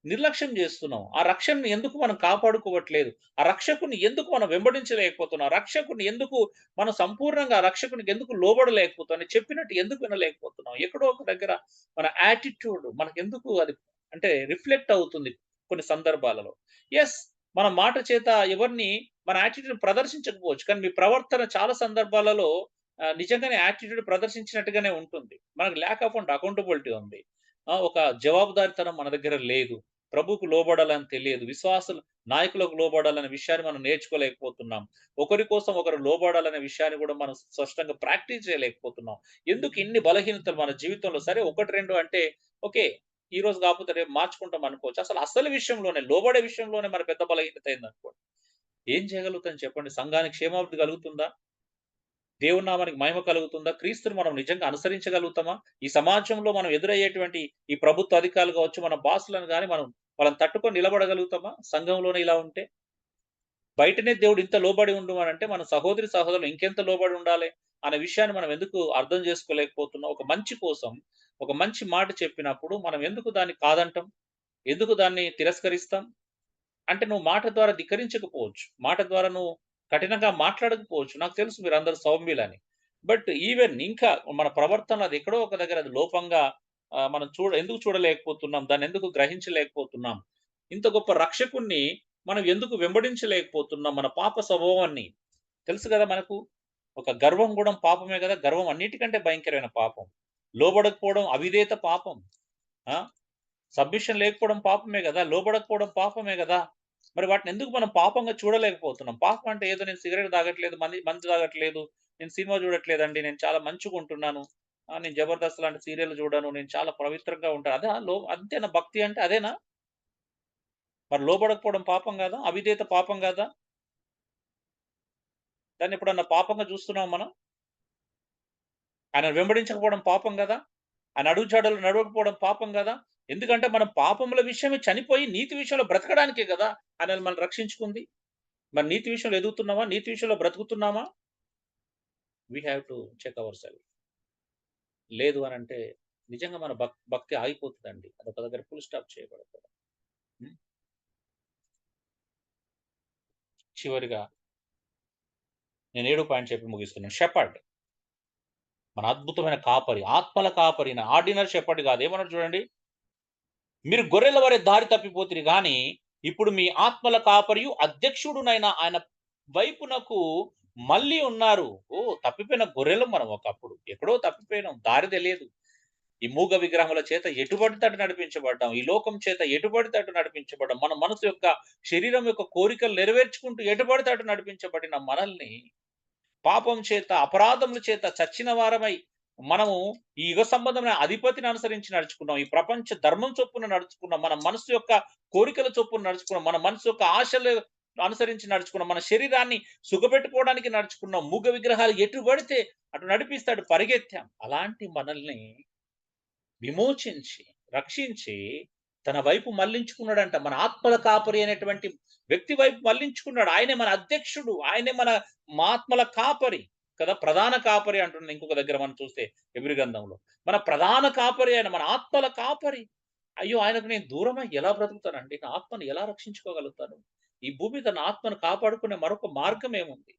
నిర్లక్ష్యం చేస్తున్నాం. ఆ రక్షణని ఎందుకు మనం కాపాడుకోవట్లేదు? ఆ రక్షకుడిని ఎందుకు మనం వెంబడించలేకపోతున్నాం? ఆ రక్షకుడిని ఎందుకు మనం సంపూర్ణంగా ఆ రక్షకునికి ఎందుకు లోబడలేకపోతున్నాం? చెప్పినట్టు ఎందుకు వినలేకపోతున్నాం? ఎక్కడో ఒక దగ్గర మన యాటిట్యూడ్ మనకెందుకు అది అంటే రిఫ్లెక్ట్ అవుతుంది కొన్ని సందర్భాలలో. యెస్. మన మాట చేత ఎవరిని మన యాటిట్యూడ్ ప్రదర్శించకపోవచ్చు. కానీ మీ ప్రవర్తన చాలా సందర్భాలలో నిజంగానే యాటిట్యూడ్ ప్రదర్శించినట్టుగానే ఉంటుంది. మనకు ల్యాక్ ఆఫ్ అకౌంటబిలిటీ ఉంది. ఒక జవాబుదారీతనం మన దగ్గర లేదు. ప్రభువుకు లోబడాలని తెలియదు. నాయకులకు లోబడాలనే విషయాన్ని మనం నేర్చుకోలేకపోతున్నాం. ఒకరి కోసం ఒకరు లోబడాలనే విషయాన్ని కూడా మనం స్పష్టంగా ప్రాక్టీస్ చేయలేకపోతున్నాం. ఎందుకు ఇన్ని బలహీనతలు మన జీవితంలో? సరే 1, 2 అంటే ఓకే. ఈ రోజు కాకపోతే రేపు మార్చుకుంటాం అనుకోవచ్చు. అసలు విషయంలోనే లోబడే విషయంలోనే మన పెద్ద బలహీనత అయిందనుకోండి. ఏం చేయగలుగుతాం చెప్పండి? సంఘానికి క్షేమాభివృద్ధి కలుగుతుందా? దేవుని నామానికి మహిమ కలుగుతుందా? క్రీస్తుని మనం నిజంగా అనుసరించగలుగుతామా? ఈ సమాజంలో మనం ఎదురయ్యేటువంటి ఈ ప్రభుత్వ అధికారులు కావచ్చు, మన బాసులను గాని మనం వాళ్ళని తట్టుకొని నిలబడగలుగుతామా? సంఘంలోనే ఇలా ఉంటే? బయటనే దేవుడు ఇంత లోబడి ఉండు అనంటే మన సహోదరి, సహోదరులు ఇంకెంత లోబడి ఉండాలి? అనే విషయాన్ని మనం ఎందుకు అర్థం చేసుకోలేకపోతున్నాం? ఒక మంచి కోసం, ఒక మంచి మాట చెప్పినప్పుడు మనం ఎందుకు దాన్ని కాదంటాం? ఎందుకు దాన్ని తిరస్కరిస్తాం? అంటే నువ్వు మాట ద్వారా ధిక్కరించకపోవచ్చు. మాట ద్వారా నువ్వు కఠినంగా మాట్లాడకపోవచ్చు. నాకు తెలుసు మీరందరూ సౌమ్యులని. బట్ ఈవెన్ ఇంకా మన ప్రవర్తనలో అది ఎక్కడో ఒక దగ్గర అది లోపంగా మనం ఎందుకు చూడలేకపోతున్నాం? దాన్నెందుకు గ్రహించలేకపోతున్నాం? ఇంత గొప్ప రక్షకుడిని మనం ఎందుకు వెంబడించలేకపోతున్నాం? మన పాప స్వభావాన్ని. తెలుసు గదా మనకు. ఒక గర్వం గూడా పాపమే గదా! గర్వం అన్నిటికంటే భయంకరమైన పాపం. లోబడకపోవడం అవిధేయత పాపం. ఆ! సబ్మిషన్ లేకపోవడం పాపమే గదా! లోబడకపోవడం పాపమే గదా! మరి వాటినెందుకు మనం పాపంగా చూడలేకపోతున్నాం? పాపం అంటే ఏదో నేను సిగరెట్ తాగట్లేదు, మందు తాగట్లేదు, నేను సినిమా చూడట్లేదండి, నేను చాలా మంచిగుంటున్నాను. నేను 'జబర్దస్త్' లాంటి సీరియల్ చూడను, నేను చాలా పవిత్రంగా ఉంటాను. అంతేనా భక్తి అంటే అదేనా? మరి లోబడకపోవడం పాపం గాదా? అవిధేయత పాపం గాదా? దాన్నెప్పుడన్నా పాపంగా చూస్తున్నామా మనం? ఆయనను వెంబడించకపోవడం పాపం గదా! ఆయన అడుగుజాడల్లో నడవకపోవడం పాపం గదా! ఎందుకంటే మనం పాపముల విషయమే చనిపోయి నీతి విషయంలో బ్రతకడానికే గదా! ఆయన మనల్ని రక్షించుకుంది. మరి నీతి విషయంలో ఎదుగుతున్నామా? నీతి విషయంలో బ్రతుకుతున్నామా? We have to check our self. లేదు అనంటే నిజంగా మన భక్తి ఆగిపోతదండి. అదొక దగ్గర ఫుల్ స్టాప్ చేయబడతది. హ్మ్. చివరిగా నేను 7 పాయింట్ చెప్పి ముగిస్తున్నాను. షెపర్డ్ మన అద్భుతమైన కాపరి, ఆత్మల కాపరి, ఆర్డినరీ షెపర్డ్ కాదు. ఏమన్నాడు చూడండి, మీరు గొర్రెల వలె దారి తప్పిపోతిరి గాని ఇప్పుడు మీ ఆత్మల కాపరియు అధ్యక్షుడునైన ఆయన వైపునకు మళ్ళీ ఉన్నారు. ఓ తప్పిపోయిన గొర్రెలు మనం ఒకప్పుడు ఎక్కడో తప్పిపోయినాం, దారి తెలియదు. ఈ మూగ విగ్రహముల చేత ఎటుపడితే అటు నడిపించబడ్డాం, ఈ లోకం చేత ఎటుపడితే అటు నడిపించబడ్డాం, మన మనసు యొక్క శరీరం యొక్క కోరికలు నెరవేర్చుకుంటూ ఎటుపడితే అటు నడిపించబడిన మనల్ని పాపం చేత అపరాధముల చేత చచ్చిన వారమై మనము ఈ యుగ సంబంధమైన అధిపతిని అనుసరించి నడుచుకున్నాం, ఈ ప్రపంచ ధర్మం చొప్పున నడుచుకున్నాం, మన మనసు యొక్క కోరికల చొప్పున నడుచుకున్నాం, మన మనసు యొక్క ఆశలు అనుసరించి నడుచుకున్నాం, మన శరీరాన్ని సుఖపెట్టుకోవడానికి నడుచుకున్నాం, మూగ విగ్రహాలు ఎటు పడితే అటు నడిపిస్తాడు పరిగెత్తాం. అలాంటి మనల్ని విమోచించి రక్షించి తన వైపు మళ్లించుకున్నాడంట. మన ఆత్మల కాపరి అనేటువంటి వ్యక్తి వైపు మళ్లించుకున్నాడు. ఆయనే మన అధ్యక్షుడు, ఆయనే మన ఆత్మల కాపరి కదా, ప్రధాన కాపరి అంటున్నాడు ఇంకొక దగ్గర మనం చూస్తే ఎబ్రీ గ్రంథంలో. మన ప్రధాన కాపరి ఆయన, మన ఆత్మల కాపరి. అయ్యో ఆయనకు నేను దూరమై ఎలా బ్రతుకుతానండి, నా ఆత్మను ఎలా రక్షించుకోగలుగుతాను? ఈ భూమి మీద నా ఆత్మను కాపాడుకునే మరొక మార్గం ఏముంది?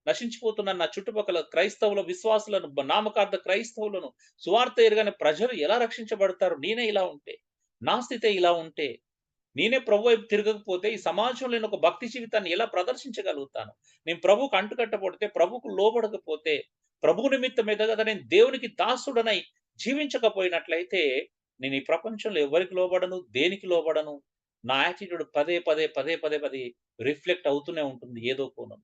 నశించిపోతున్న నా చుట్టుపక్కల క్రైస్తవుల విశ్వాసులను, నామకార్థ క్రైస్తవులను, సువార్త ఎరుగని ప్రజలు ఎలా రక్షించబడతారు? నేనే ఇలా ఉంటే, నా స్థితే ఇలా ఉంటే, నేనే ప్రభు వైపు తిరగకపోతే ఈ సమాజంలో నేను ఒక భక్తి జీవితాన్ని ఎలా ప్రదర్శించగలుగుతాను? నేను ప్రభువుకు అంటుకట్టబడితే, ప్రభువుకు లోబడకపోతే, ప్రభు నిమిత్తమే కదా నేను దేవునికి దాసుడనై జీవించకపోయినట్లయితే నేను ఈ ప్రపంచంలో ఎవరికి లోబడను, దేనికి లోబడను. నా యాటిట్యూడ్ పదే పదే పదే పదే పదే రిఫ్లెక్ట్ అవుతూనే ఉంటుంది ఏదో కోణం.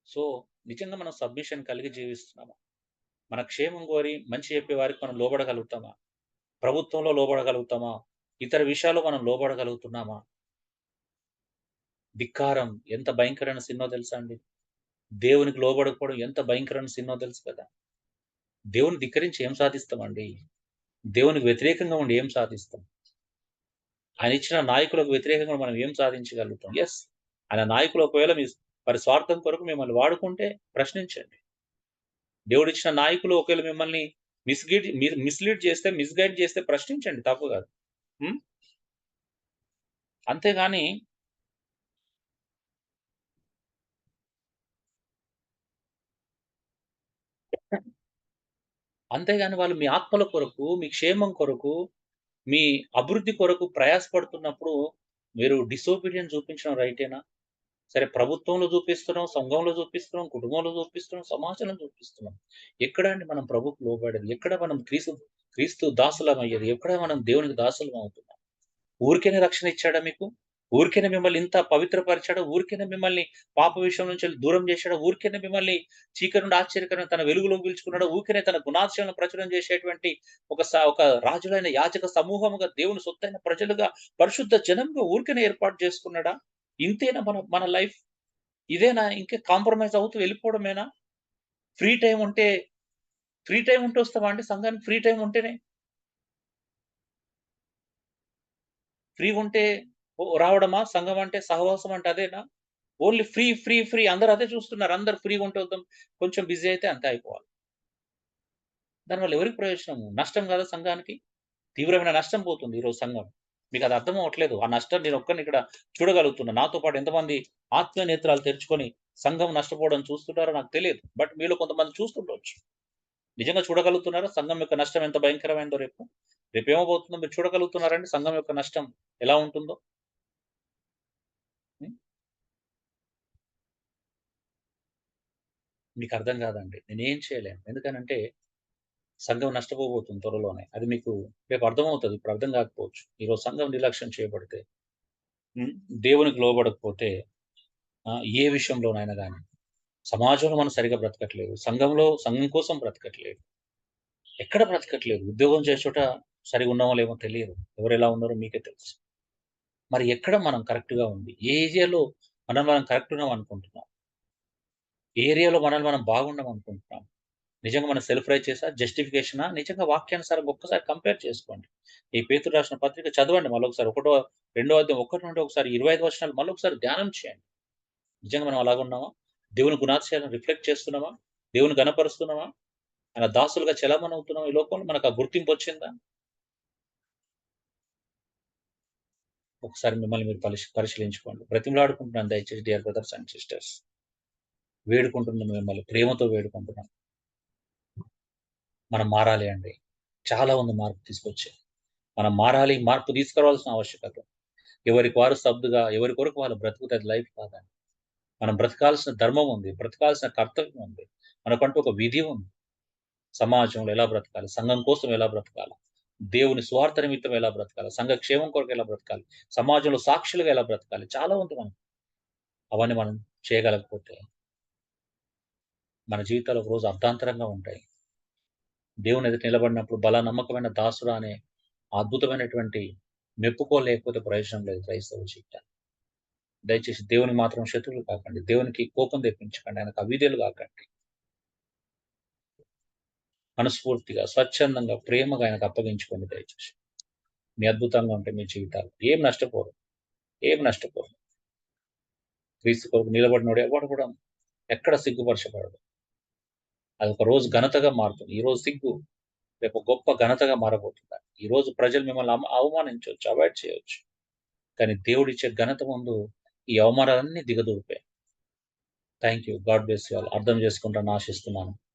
సో నిజంగా మనం సబ్మిషన్ కలిగి జీవిస్తున్నామా? మన క్షేమం కోరి మంచి చెప్పే వారికి మనం లోబడగలుగుతామా? ప్రభుత్వంలో లోబడగలుగుతామా? ఇతర విషయాల్లో మనం లోబడగలుగుతున్నామా? ధిక్కారం ఎంత భయంకరమైన సిన్నో తెలుసా అండి? దేవునికి లోబడకపోవడం ఎంత భయంకరమైన సిన్నో తెలుసు కదా. దేవుని ధిక్కరించి ఏం సాధిస్తామండి? దేవునికి వ్యతిరేకంగా ఉండి ఏం సాధిస్తాం? ఆయన ఇచ్చిన నాయకులకు వ్యతిరేకంగా మనం ఏం సాధించగలుగుతాం? ఎస్, ఆయన నాయకులు ఒకవేళ వారి స్వార్థం కొరకు మిమ్మల్ని వాడుకుంటే ప్రశ్నించండి. దేవుడిచ్చిన నాయకులు ఒకవేళ మిమ్మల్ని మిస్లీడ్ చేస్తే, మిస్గైడ్ చేస్తే ప్రశ్నించండి, తప్పు కాదు. అంతేగాని వాళ్ళు మీ ఆత్మల కొరకు, మీ క్షేమం కొరకు, మీ అభివృద్ధి కొరకు ప్రయాసపడుతున్నప్పుడు మీరు డిసోబీడియన్స్ చూపించడం రైటేనా? సరే, ప్రభుత్వంలో చూపిస్తున్నాం, సంఘంలో చూపిస్తున్నాం, కుటుంబంలో చూపిస్తున్నాం, సమాజంలో చూపిస్తున్నాం. ఎక్కడ అండి మనం ప్రభువుకు లోబడేది? ఎక్కడ మనం క్రీస్తు దాసులం అయ్యేది? ఎక్కడ మనం దేవునికి దాసులం అవుతున్నాం? ఊరికేనే రక్షణ ఇచ్చాడా మీకు? ఊరికేనే మిమ్మల్ని ఇంత పవిత్రపరిచాడా? ఊరికేనే మిమ్మల్ని పాప విషయం నుంచి దూరం చేశాడా? ఊరికేనే మిమ్మల్ని చీకటి నుండి ఆశ్చర్యకరంగా తన వెలుగులోకి పిలుచుకున్నాడా? ఊరికేనే తన గుణాశయాలను ప్రచురం చేసేటువంటి ఒక రాజులైన యాజక సమూహముగా, దేవుని సొత్తైన ప్రజలుగా, పరిశుద్ధ జనంగా ఊరికేనే ఏర్పాటు చేసుకున్నాడా? ఇంతేనా మన లైఫ్? ఇదేనా? ఇంకా కాంప్రమైజ్ అవుతూ వెళ్ళిపోవడమేనా? ఫ్రీ టైమ్ ఉంటే వస్తావా అండి సంఘానికి? ఫ్రీ టైమ్ ఉంటేనే ఫ్రీగా ఉంటే రావడమా? సంఘం అంటే, సహవాసం అంటే అదేనా? ఓన్లీ ఫ్రీ అందరూ అదే చూస్తున్నారు. అందరూ ఫ్రీగా ఉంటే వద్దాం, కొంచెం బిజీ అయితే అంతే అయిపోవాలి. దానివల్ల ఎవరికి ప్రయోజనము? నష్టం కదా సంఘానికి. తీవ్రమైన నష్టం పోతుంది ఈరోజు సంఘం. మీకు అది అర్థం అవ్వట్లేదు. ఆ నష్టం నేను ఒక్కడిని ఇక్కడ చూడగలుగుతున్నా. నాతో పాటు ఎంతమంది ఆత్మీయ నేత్రాలు తెరుచుకొని సంఘం నష్టపోవడం చూస్తున్నారో నాకు తెలియదు. బట్ మీలో కొంతమంది చూస్తుండొచ్చు. నిజంగా చూడగలుగుతున్నారా సంఘం యొక్క నష్టం ఎంత భయంకరమైందో? రేపు ఏమవుతుందో మీరు చూడగలుగుతున్నారండి? సంఘం యొక్క నష్టం ఎలా ఉంటుందో? మీకు అర్థం కాదండి. నేనేం చేయలేను. ఎందుకనంటే సంఘం నష్టపోబోతుంది త్వరలోనే. అది మీకు రేపు అర్థమవుతది. ఇప్పుడు అర్థం కాకపోవచ్చు. ఈరోజు సంఘం నిర్లక్ష్యం చేయబడితే, దేవునికి లోబడకపోతే, ఏ విషయంలోనైనా గాని సమాజంలో మనం సరిగ్గా బ్రతకట్లేదు. సంఘం కోసం బ్రతకట్లేదు. ఎక్కడ బ్రతకట్లేదు. ఉద్యోగం చేసే చోట సరిగ్గా ఉన్నామో లేమో తెలియదు. ఎవరెలా ఉన్నారో మీకే తెలుసు. మరి ఎక్కడ మనం కరెక్ట్‌గా ఉంది? ఏ ఏరియాలో మనం కరెక్ట్ ఉన్నాం అనుకుంటున్నాం? ఏ ఏరియాలో మనల్ని మనం బాగున్నాం అనుకుంటున్నాం? నిజంగా మనం సెల్ఫ్ రైచియసా? జస్టిఫికేషనా? నిజంగా వాక్యానుసారంగా ఒక్కసారి కంపేర్ చేసుకోండి. ఈ పేతురు రాసిన పత్రిక చదవండి మళ్ళొకసారి. రెండో అధ్యాయం 1 నుండి ఒకసారి 25 వచనాలు మళ్ళొకసారి ధ్యానం చేయండి. నిజంగా మనం అలాగున్నామా? దేవుని గుణాతిశయాలను రిఫ్లెక్ట్ చేస్తున్నామా? దేవుని ఘనపరుస్తున్నామా? ఆయన దాసులుగా చలామణి ఈ లోకంలో మనకు ఆ గుర్తింపు వచ్చిందా? ఒకసారి మిమ్మల్ని మీరు పరిశీలించుకోండి. బ్రతిమలాడుకుంటున్నాను దయచేసి డియర్ బ్రదర్స్ అండ్ సిస్టర్స్. వేడుకుంటున్నాను మిమ్మల్ని. ప్రేమతో వేడుకుంటున్నాను. మనం మారాలి అండి. చాలా ఉంది మార్పు తీసుకొచ్చేది. మనం మారాలి. మార్పు తీసుకురావాల్సిన ఆవశ్యకత. ఎవరికి వారు స్తబ్దుగా, ఎవరి కొరకు వాళ్ళు బ్రతుకుతే అది లైఫ్ కాదండి. మనం బ్రతకాల్సిన ధర్మం ఉంది. బ్రతకాల్సిన కర్తవ్యం ఉంది. మనకంటూ ఒక విధి ఉంది. సమాజంలో ఎలా బ్రతకాలి? సంఘం కోసం ఎలా బ్రతకాలి? దేవుని స్వార్థ నిమిత్తం ఎలా బ్రతకాలి? సంఘ క్షేమం కొరకు ఎలా బ్రతకాలి? సమాజంలో సాక్షులుగా ఎలా బ్రతకాలి? చాలా ఉంది మనకు. అవన్నీ మనం చేయగలకపోతే మన జీవితాలు ఒక రోజు అర్ధాంతరంగా ఉంటాయి. దేవుని ఎదుట నిలబడినప్పుడు బల నమ్మకమైన దాసుడా అనే అద్భుతమైనటువంటి మెప్పుకోలేకపోతే ప్రయోజనం లేదు క్రైస్తవ జీవితాన్ని. దయచేసి దేవునికి మాత్రం శత్రువులు కాకండి. దేవునికి కోపం తెప్పించకండి. ఆయనకు అవిధేయులు కాకండి. మనస్ఫూర్తిగా, స్వచ్ఛందంగా, ప్రేమగా ఆయనకు అప్పగించుకోండి దయచేసి. మీ అద్భుతంగా ఉంటాయి మీ జీవితాలు. ఏం నష్టపోరు. ఏం నష్టపోరు. క్రీస్తు కొరకు నిలబడినోడు ఎవడు కూడా ఎక్కడ సిగ్గుపరచబడడు. అది ఒక రోజు ఘనతగా మారుతుంది. ఈ రోజు సిగ్గు రేపు గొప్ప ఘనతగా మారబోతుంది. ఈ రోజు ప్రజలు మిమ్మల్ని అవమానించవచ్చు, అవాయిడ్ చేయొచ్చు. కానీ దేవుడిచ్చే ఘనత ముందు ఈ అవమానాలన్నీ దిగదూడిపోయాయి. Thank you. God bless you all. అర్థం చేసుకుంటారని ఆశిస్తున్నాను.